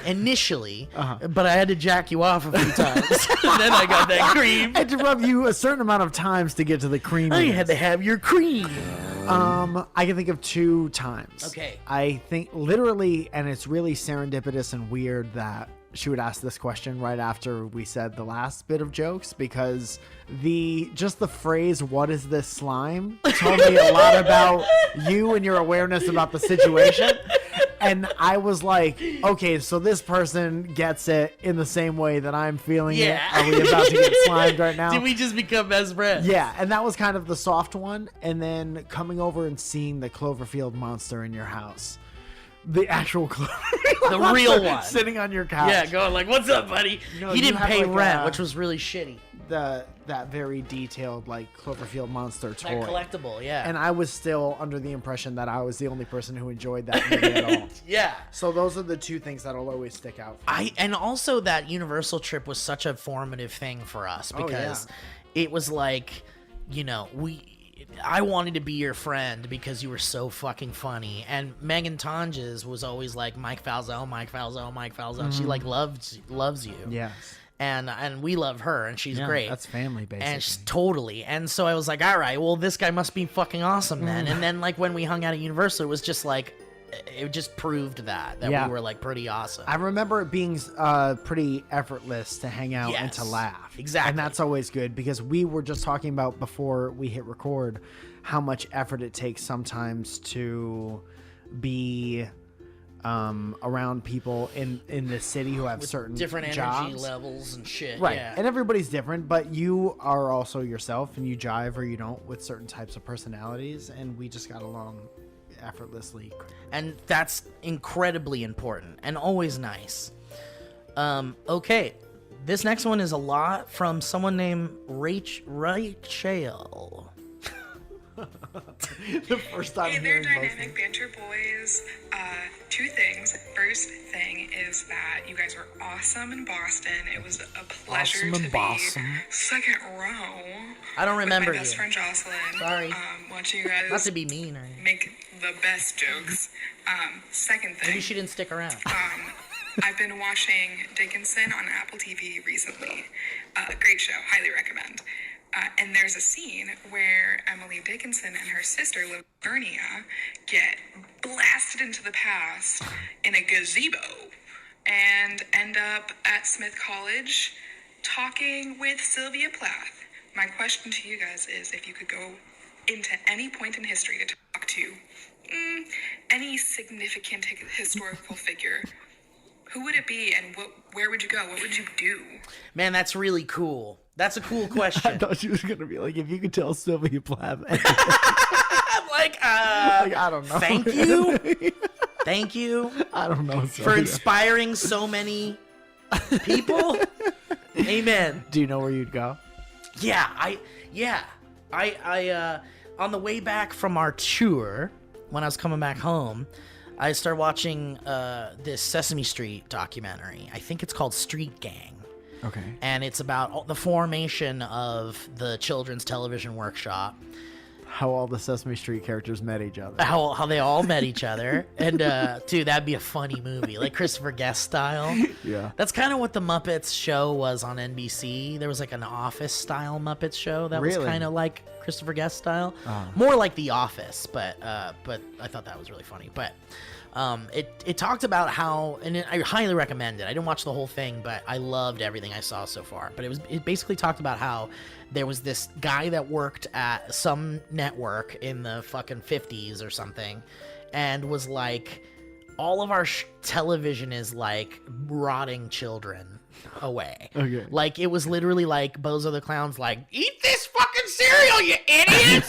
initially, Uh-huh. but I had to jack you off a few times. And then I got that cream. I had to rub you a certain amount of times to get to the cream. I had to have your cream. I can think of 2 times. Okay. I think literally, and it's really serendipitous and weird that she would ask this question right after we said the last bit of jokes, because the phrase "what is this slime" told me a lot about you and your awareness about the situation. And I was like, okay, so this person gets it in the same way that I'm feeling it. Are we about to get slimed right now? Did we just become best friends? Yeah, and that was kind of the soft one. And then coming over and seeing the Cloverfield monster in your house. The actual Cloverfield The monster real one. sitting on your couch. Yeah, going like, what's up, buddy? No, he you didn't have pay like rent, a- which was really shitty. That very detailed like Cloverfield monster toy. That collectible, yeah. And I was still under the impression that I was the only person who enjoyed that movie at all. Yeah. So those are the 2 things that'll always stick out. For me. And also that Universal trip was such a formative thing for us Oh, because it was like, I wanted to be your friend because you were so fucking funny. And Megan Tonjes was always like, Mike Falzone, Mike Falzone, Mike Falzone. She like loves you. Yes. And we love her, and she's Yeah, great. that's family, basically. And totally. And so I was like, all right, well, this guy must be fucking awesome then. And then like when we hung out at Universal, it was just like, it just proved that Yeah. we were like pretty awesome. I remember it being pretty effortless to hang out and to Yes, laugh. exactly. And that's always good because we were just talking about before we hit record how much effort it takes sometimes to be around people in the city who have certain different energy jobs. levels and shit. Right. Yeah. And everybody's different, but you are also yourself and you jive or you don't with certain types of personalities. And we just got along effortlessly. And that's incredibly important and always nice. Okay. This next one is a lot from someone named Rachel. The first time Hey there, hearing most dynamic banter boys. 2 things. First thing is that you guys were awesome in Boston. It was a pleasure Awesome in to Boston. be second row. I don't remember with my best you. friend Jocelyn. Sorry. Watching you guys Not to be mean or anything. make the best jokes. Second thing. Maybe she didn't stick around. I've been watching Dickinson on Apple TV recently. Great show, highly recommend. And there's a scene where Emily Dickinson and her sister Lavernia get blasted into the past in a gazebo and end up at Smith College talking with Sylvia Plath. My question to you guys is if you could go into any point in history to talk to any significant historical figure, who would it be and where would you go? What would you do? Man, that's really cool. That's a cool question. I thought she was going to be like, if you could tell Sylvia Plath. I don't know. Thank you. Thank you. I don't know. For Sylvia. inspiring so many people. Amen. Do you know where you'd go? Yeah, I on the way back from our tour, when I was coming back home, I started watching this Sesame Street documentary. I think it's called Street Gang. Okay. And it's about the formation of the Children's Television Workshop. How all the Sesame Street characters met each other. How they all met each other. And dude, that'd be a funny movie, like Christopher Guest style. Yeah. That's kind of what the Muppets show was on NBC. There was like an Office style Muppets show that was Really? kind of like Christopher Guest style. Oh. More like The Office, but I thought that was really funny. But it talked about how, and I highly recommend it. I didn't watch the whole thing, but I loved everything I saw so far. But it basically talked about how there was this guy that worked at some network in the fucking 50s or something, and was like, all of our television is like rotting children away. Okay. Like, it was literally like Bozo the Clown's like, eat this fucking cereal, you idiots!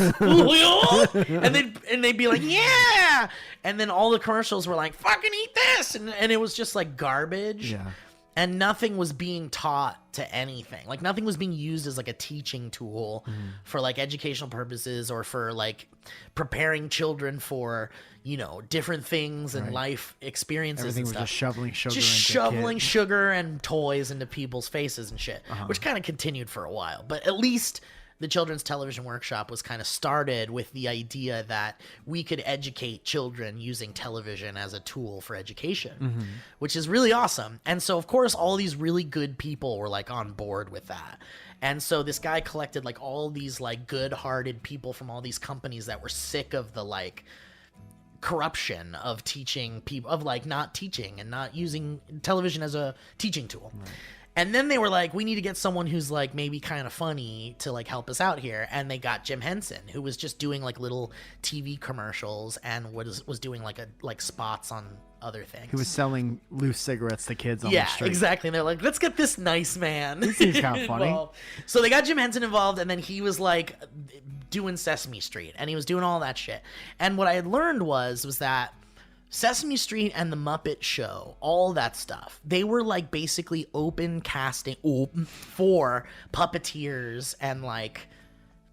and they'd be like, yeah! And then all the commercials were like, fucking eat this! And it was just like garbage. Yeah. And nothing was being taught to anything. Like, nothing was being used as like a teaching tool for like educational purposes or for like preparing children for, you know, different things and life experiences. Everything and was stuff. just shoveling sugar Just into shoveling kids. sugar and toys into people's faces and shit, which kind of continued for a while. But at least the Children's Television Workshop was kind of started with the idea that we could educate children using television as a tool for education, which is really awesome. And so, of course, all these really good people were like on board with that. And so this guy collected like all these like good-hearted people from all these companies that were sick of the like corruption of teaching people, of like not teaching and not using television as a teaching tool. Right. And then they were like, we need to get someone who's like maybe kind of funny to like help us out here. And they got Jim Henson, who was just doing like little TV commercials and was doing like spots on other things. He was selling loose cigarettes to kids on the street. Yeah, exactly. And they're like, let's get this nice man. He seems kind of funny. involved. So they got Jim Henson involved, and then he was like doing Sesame Street, and he was doing all that shit. And what I had learned was that Sesame Street and the Muppet Show, all that stuff, they were like basically open casting for puppeteers and like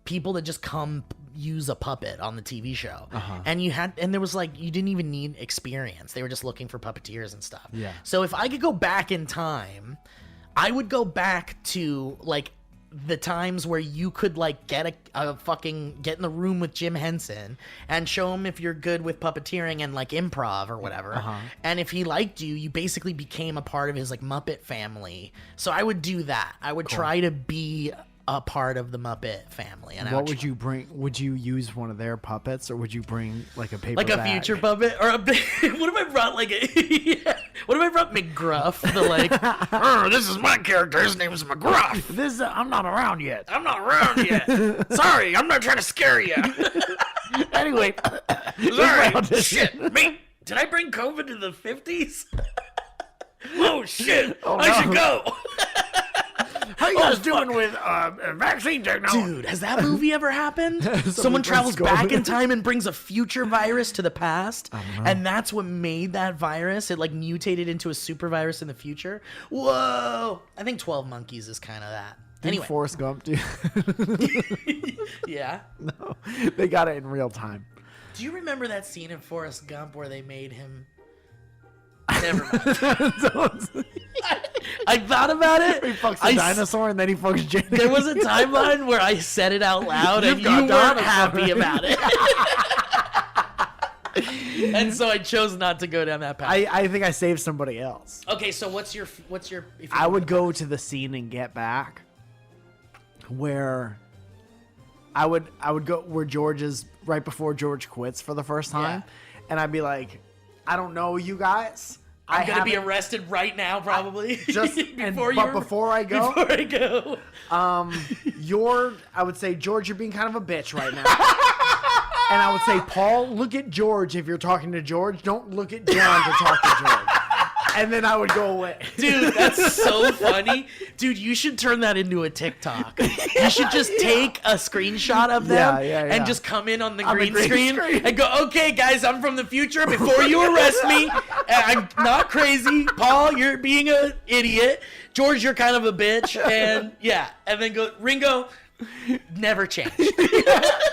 people that just come use a puppet on the TV show. And there was like, you didn't even need experience. They were just looking for puppeteers and stuff. Yeah. So if I could go back in time, I would go back to like the times where you could like get a fucking get in the room with Jim Henson and show him if you're good with puppeteering and like improv or whatever. And if he liked you, you basically became a part of his like Muppet family. So I would do that. I would try to be a part of the Muppet family. And what would you bring? Would you use one of their puppets, or would you bring like a paper like a bag? future puppet or a what if I brought like a what if I brought McGruff, the like oh, this is my character, his name is McGruff, This I'm not around yet. I'm not around yet, sorry, I'm not trying to scare you. Anyway, sorry, shit, me, did I bring COVID to the 50s? Oh shit, I should go. How you guys doing with vaccine technology? Dude, has that movie ever happened? Someone travels back in time and brings a future virus to the past, and that's what made that virus. It like mutated into a super virus in the future. Whoa! I think 12 Monkeys is kind of that. Anyway, Forrest Gump, dude. yeah. No, they got it in real time. Do you remember that scene in Forrest Gump where they made him? Never mind. I thought about it. He fucks a dinosaur and then he fucks Jane. There was a timeline where I said it out loud and you weren't happy about it. And so I chose not to go down that path. I think I saved somebody else. Okay, so what's your I would go to the scene and Get Back where I would go where George is right before George quits for the first time, and I'd be like, I don't know you guys. I'm gonna be arrested right now, probably. Before I go, I would say, George, you're being kind of a bitch right now. And I would say, Paul, look at George if you're talking to George. Don't look at John to talk to George. And then I would go away. Dude, that's so funny. Dude, you should turn that into a TikTok. You should just take a screenshot of them and just come in on the green screen and go, okay, guys, I'm from the future. Before you arrest me, I'm not crazy. Paul, you're being an idiot. George, you're kind of a bitch. And and then go, Ringo, never change.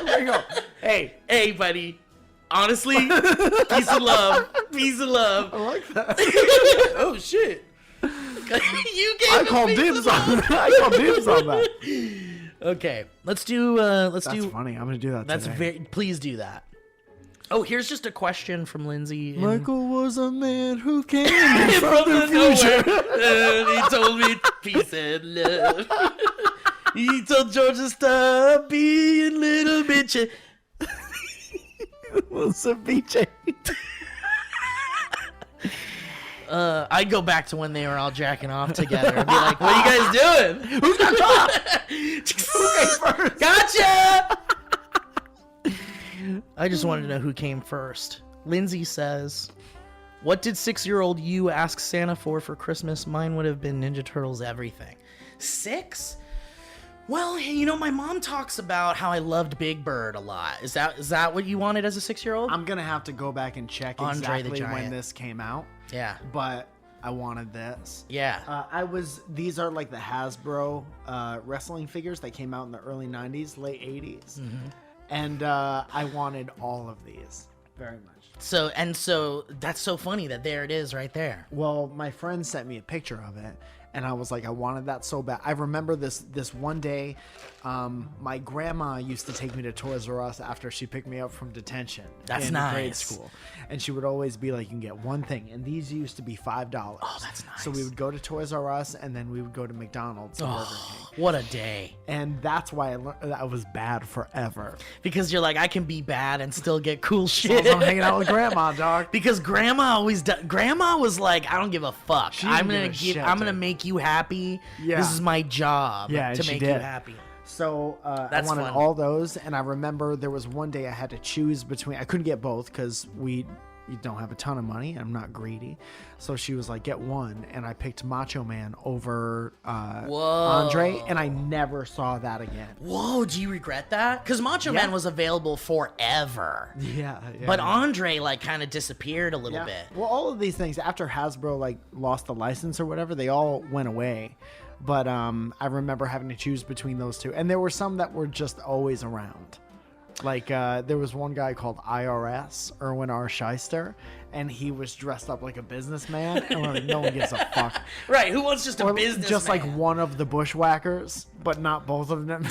Ringo, hey, buddy. Honestly, peace and love. Peace and love. I like that. Oh shit! You gave I call dibs on that. Okay, let's do. That's funny. I'm gonna do that. That's today. very. Please do that. Oh, here's just a question from Lindsay. Michael was a man who came from the future. And he told me peace and love. He told George to stop being little bitch. Was a BJ. I'd go back to when they were all jacking off together and be like, "What are you guys doing? Who's got caught? Who came first? Gotcha!" I just wanted to know who came first. Lindsay says, "What did 6-year-old you ask Santa for Christmas? Mine would have been Ninja Turtles everything." 6? Well, you know, my mom talks about how I loved Big Bird a lot. Is that what you wanted as a 6-year-old? I'm gonna have to go back and check Andre the exactly when Giant. this came out. Yeah. But I wanted this. Yeah. These are like the Hasbro wrestling figures that came out in the early 90s, late 80s. Mm-hmm. And I wanted all of these very much. So that's so funny that there it is right there. Well, my friend sent me a picture of it, and I was like, I wanted that so bad. I remember this one day, my grandma used to take me to Toys R Us after she picked me up from detention. That's in nice. grade school, and she would always be like, "You can get one thing," and these used to be $5. Oh, that's nice. So we would go to Toys R Us, and then we would go to McDonald's. And Burger King. What a day. And that's why I learned that I was bad forever. Because you're like, I can be bad and still get cool So shit. I'm hanging out with grandma, dog. Because grandma grandma was like, I don't give a fuck. She didn't I'm gonna give a shit, I'm gonna dude. make you happy. Yeah. This is my job Yeah, and to she make did. you happy. So I That's wanted fun. all those, and I remember there was one day I had to choose between. I couldn't get both because you don't have a ton of money. I'm not greedy, so she was like, "Get one," and I picked Macho Man over Andre, and I never saw that again. Whoa, do you regret that? Because Macho Man was available forever. Yeah, But Andre like kind of disappeared a little bit. Well, all of these things after Hasbro like lost the license or whatever, they all went away. But I remember having to choose between those two, and there were some that were just always around. Like there was one guy called IRS, Erwin R. Shyster, and he was dressed up like a businessman, and we're like, no one gives a fuck. Right? Who wants just a Or business? just like one of the bushwhackers, but not both of them.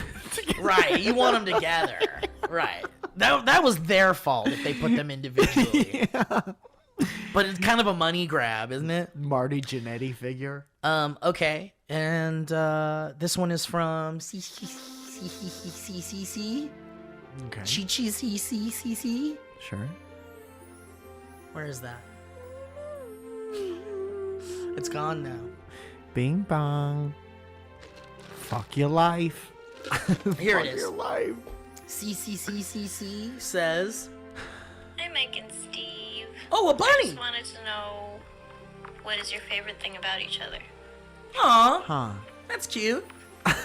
Right? You want them together, right? That was their fault if they put them individually. Yeah. But it's kind of a money grab, isn't it? Marty Jannetty figure. Okay, and this one is from C. Okay. CC. Sure. Where is that? It's gone now. Bing bong. Fuck your life. Here Fuck it is. your life. CC says, Hi, Mike and Steve. "Oh, a I bunny." just wanted to know, what is your favorite thing about each other? Aw, Huh. that's cute.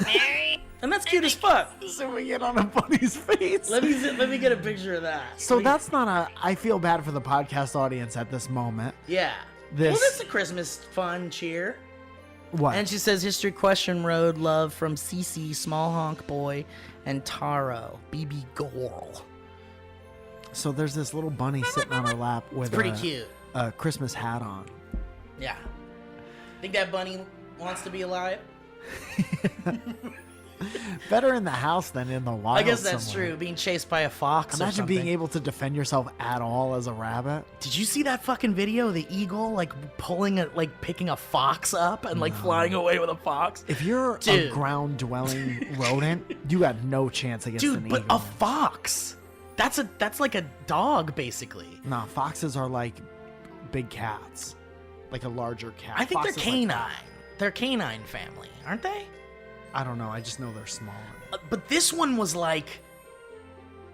Mary? And that's cute as fuck. Zooming in on a bunny's face. Let me get a picture of that. So that's not a. I feel bad for the podcast audience at this moment. Yeah. This. Well, that's a Christmas fun cheer. What? And she says, "History question road love from CC, Small Honk Boy, and Taro, BB Girl." So there's this little bunny sitting on her lap with It's pretty cute. a Christmas hat on. Yeah. Think that bunny wants to be alive? Better in the house than in the wild. I guess that's somewhere. true. Being chased by a fox. or Imagine being something. able to defend yourself at all as a rabbit. Did you see that fucking video? The eagle like picking a fox up and like flying away with a fox. If you're Dude. a ground-dwelling rodent, you got no chance against Dude, an but eagle. a fox. That's like a dog basically. Nah, foxes are like big cats, like a larger cat. I think Foxes they're like- canine. They're canine family, aren't they? I don't know. I just know they're smaller. But this one was like,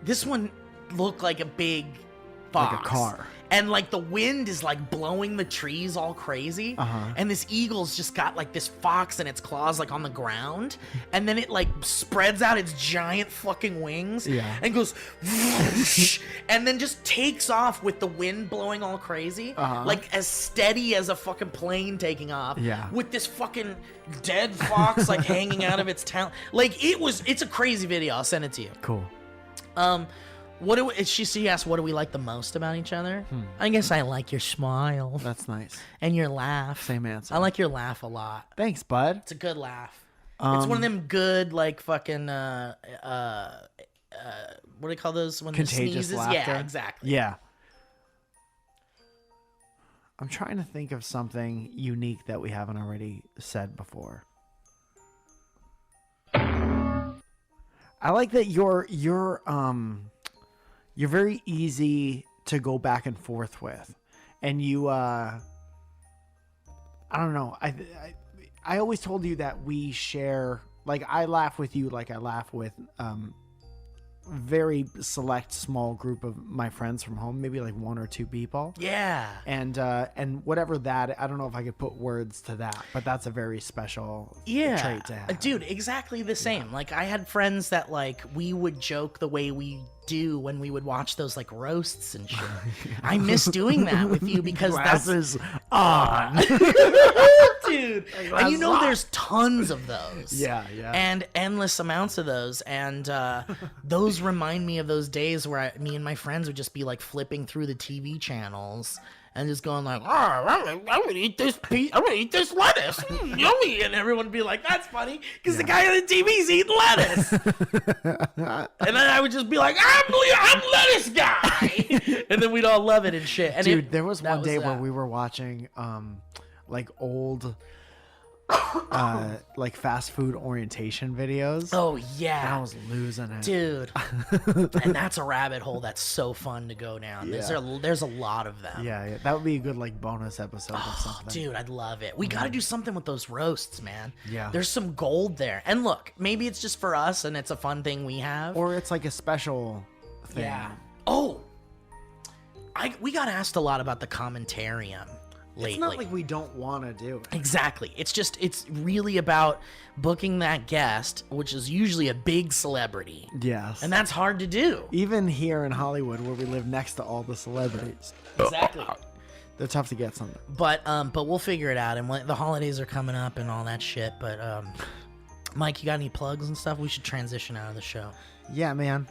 this one looked like a big fox. Like a car. And like the wind is like blowing the trees all crazy. Uh-huh. And this eagle's just got like this fox in its claws like on the ground. And then it like spreads out its giant fucking wings. Yeah. And goes whoosh, and then just takes off with the wind blowing all crazy. Uh-huh. Like as steady as a fucking plane taking off. Yeah. With this fucking dead fox like hanging out of its tail. Like it's a crazy video. I'll send it to you. Cool. She asked, what do we like the most about each other? I guess I like your smile. That's nice. And your laugh. Same answer. I like your laugh a lot. Thanks, bud. It's a good laugh. It's one of them good, like, fucking, what do they call those? When Contagious sneezes? laughter. Yeah, exactly. Yeah. I'm trying to think of something unique that we haven't already said before. I like that you're very easy to go back and forth with, and you I don't know. I always told you that we share, like, I laugh with you like I laugh with very select small group of my friends from home, maybe like 1 or 2 people. Yeah. And whatever that, I don't know if I could put words to that, but that's a very special trait to have. Dude, exactly the same. Like, I had friends that, like, we would joke the way we do when we would watch those, like, roasts and shit. I miss doing that with you because Glasses on. Dude. And you know there's tons of those. Yeah. And endless amounts of those. And those remind me of those days where me and my friends would just be, like, flipping through the TV channels and just going like, I'm gonna eat this piece. I'm gonna eat this lettuce. Yummy. And everyone would be like, that's funny because the guy on the TV's eating lettuce. And then I would just be like, I'm lettuce guy. And then we'd all love it and shit. And dude, there was one day where we were watching like old like fast food orientation videos. Oh yeah, and I was losing it, dude. And that's a rabbit hole that's so fun to go down. There's a lot of them. Yeah, that would be a good like bonus episode or something. Dude, I'd love it. We got to do something with those roasts, man. Yeah, there's some gold there. And look, maybe it's just for us and it's a fun thing we have, or it's like a special thing. Yeah. Oh, we got asked a lot about the commentarium lately. It's not like we don't want to do it. Exactly. It's really about booking that guest, which is usually a big celebrity. Yes. And that's hard to do. Even here in Hollywood, where we live next to all the celebrities. Exactly. They're tough to get something. But we'll figure it out. And when the holidays are coming up and all that shit. But Mike, you got any plugs and stuff? We should transition out of the show. Yeah, man.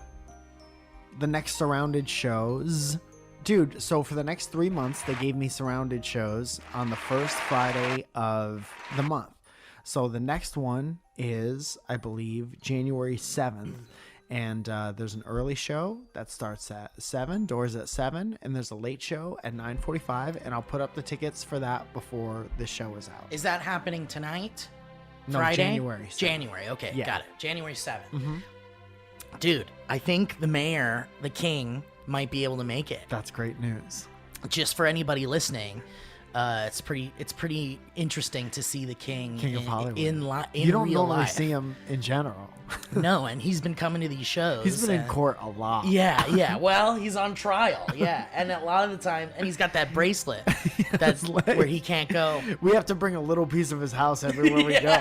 The next Surrounded shows. Dude, so for the next 3 months, they gave me Surrounded shows on the first Friday of the month. So the next one is, I believe, January 7th. And there's an early show that starts at 7, doors at 7. And there's a late show at 9:45. And I'll put up the tickets for that before the show is out. Is that happening tonight? No, Friday? January 7th. January, okay, Yeah. got it. January 7th. Mm-hmm. Dude, I think the mayor, the king, might be able to make it. That's great news. Just for anybody listening, it's pretty interesting to see the king King of Hollywood. in you don't real normally life. see him in general. No, and he's been coming to these shows. He's been in court a lot. Yeah. Well, he's on trial. Yeah, and a lot of the time, and he's got that bracelet that's where he can't go. We have to bring a little piece of his house everywhere we go.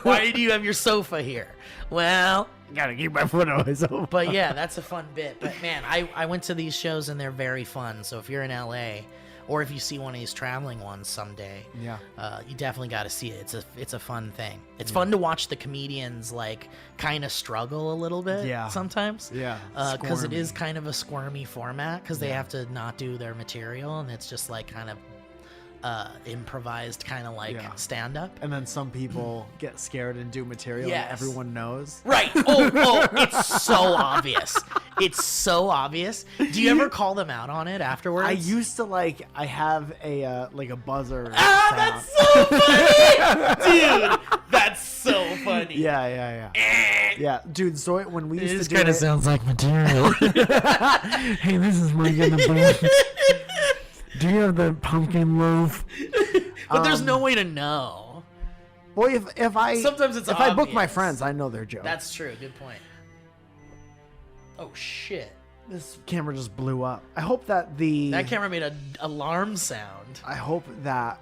Why do you have your sofa here? Well, gotta keep my foot on my sofa. But yeah, that's a fun bit. But man, I went to these shows and they're very fun. So if you're in LA, or if you see one of these traveling ones someday, yeah, you definitely got to see it. It's a fun thing. It's fun to watch the comedians like kind of struggle a little bit. Yeah. Sometimes. Yeah. Because it is kind of a squirmy format because they have to not do their material and it's just like kind of improvised kind of like stand up. And then some people get scared and do material that everyone knows. Right. Oh, it's so obvious. It's so obvious. Do you ever call them out on it afterwards? I used to I have a like a buzzer. That's so funny, dude. That's so funny. Yeah. Yeah, dude. So when we used to do kind of it, sounds like material. Hey, this is Mike in the box. Do you have the pumpkin loaf? But there's no way to know. Well, if I sometimes it's if obvious. I book my friends, I know their joke. That's true. Good point. Oh shit! This camera just blew up. I hope that that camera made an alarm sound. I hope that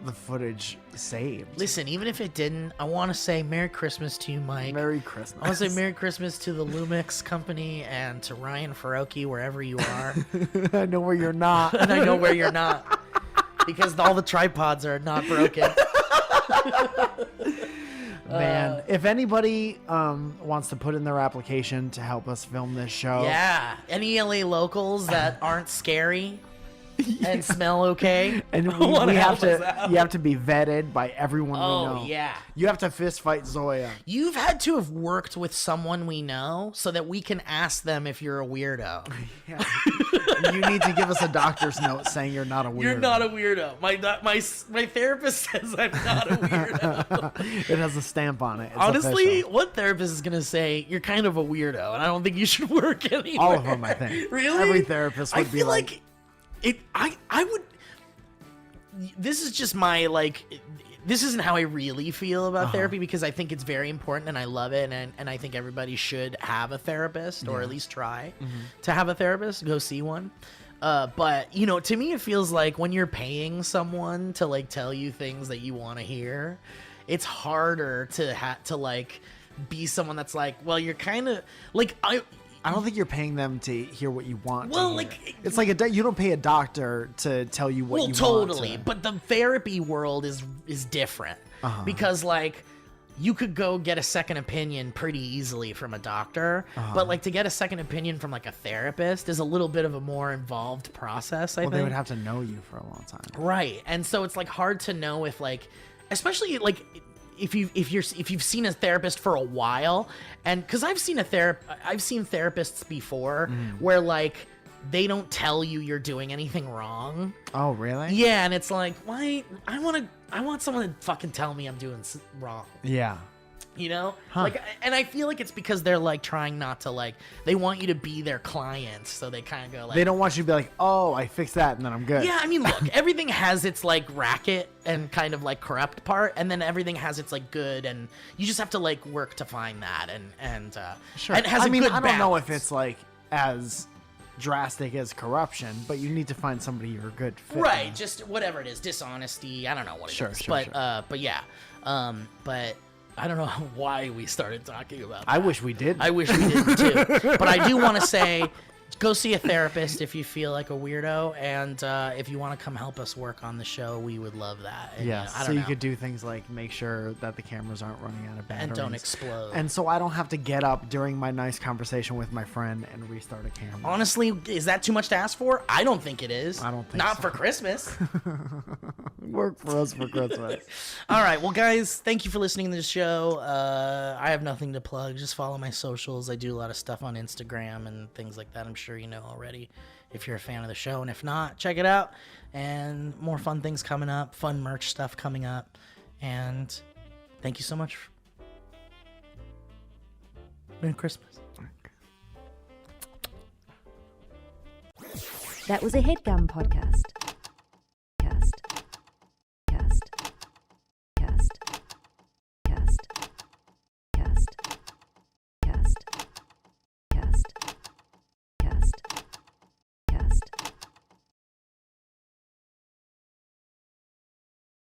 the footage saved. Listen, even if it didn't, I want to say Merry Christmas to you, Mike. Merry Christmas. I want to say Merry Christmas to the Lumix company and to Ryan Faroki, wherever you are. I know where you're not. And I know where you're not. Because all the tripods are not broken. Man, if anybody wants to put in their application to help us film this show. Yeah. Any LA locals that aren't scary. and smell okay. And What we have help us to. out. You have to be vetted by everyone we Oh, know. yeah. You have to fist fight Zoya. You've had to have worked with someone we know so that we can ask them if you're a weirdo. Yeah. You need to give us a doctor's note saying you're not a weirdo. You're not a weirdo. My therapist says I'm not a weirdo. It has a stamp on it. It's Honestly, official. what therapist is gonna say you're kind of a weirdo, and I don't think you should work anywhere? All of them, I think. Really? Every therapist would I be feel like, it. I would. This is just my like. This isn't how I really feel about therapy because I think it's very important and I love it and I think everybody should have a therapist or at least try to have a therapist. Go see one. But you know, to me, it feels like when you're paying someone to like tell you things that you want to hear, it's harder to like be someone that's like, well, you're kind of like I don't think you're paying them to hear what you want. Well, to hear. like, it's like you don't pay a doctor to tell you what you totally. want. But the therapy world is different because like you could go get a second opinion pretty easily from a doctor, but like to get a second opinion from like a therapist is a little bit of a more involved process. I think they would have to know you for a long time, right? And so it's like hard to know if like, especially like. If you've seen a therapist for a while, and because I've seen therapists before where like they don't tell you you're doing anything wrong. Oh, really? Yeah, and it's like, why? I want someone to fucking tell me I'm doing wrong. Yeah. You know, like, and I feel like it's because they're like trying not to like they want you to be their client, so they kind of go like They don't want you to be like, oh, I fixed that and then I'm good. Yeah, I mean, look, everything has its like racket and kind of like corrupt part, and then everything has its like good, and you just have to like work to find that, and Sure. and it has I a mean, good I don't know if balance. it's like as drastic as corruption, but you need to find somebody you're a good fit right, with. just whatever it is, dishonesty. I don't know what it is, Sure, but yeah, but. I don't know why we started talking about that. I wish we did. I wish we did too. But I do want to say, go see a therapist if you feel like a weirdo, and if you want to come help us work on the show, we would love that. And, Yeah, I so don't you know. could do things like make sure that the cameras aren't running out of batteries. And don't explode. And so I don't have to get up during my nice conversation with my friend and restart a camera. Honestly, is that too much to ask for? I don't think it is. I don't think Not so. for Christmas. Work for us for Christmas. All right, well, guys, thank you for listening to the show. I have nothing to plug. Just follow my socials. I do a lot of stuff on Instagram and things like that. I'm sure you know already if you're a fan of the show. And if not, check it out. And more fun things coming up, fun merch stuff coming up. And thank you so much. Merry Christmas. That was a HeadGum podcast.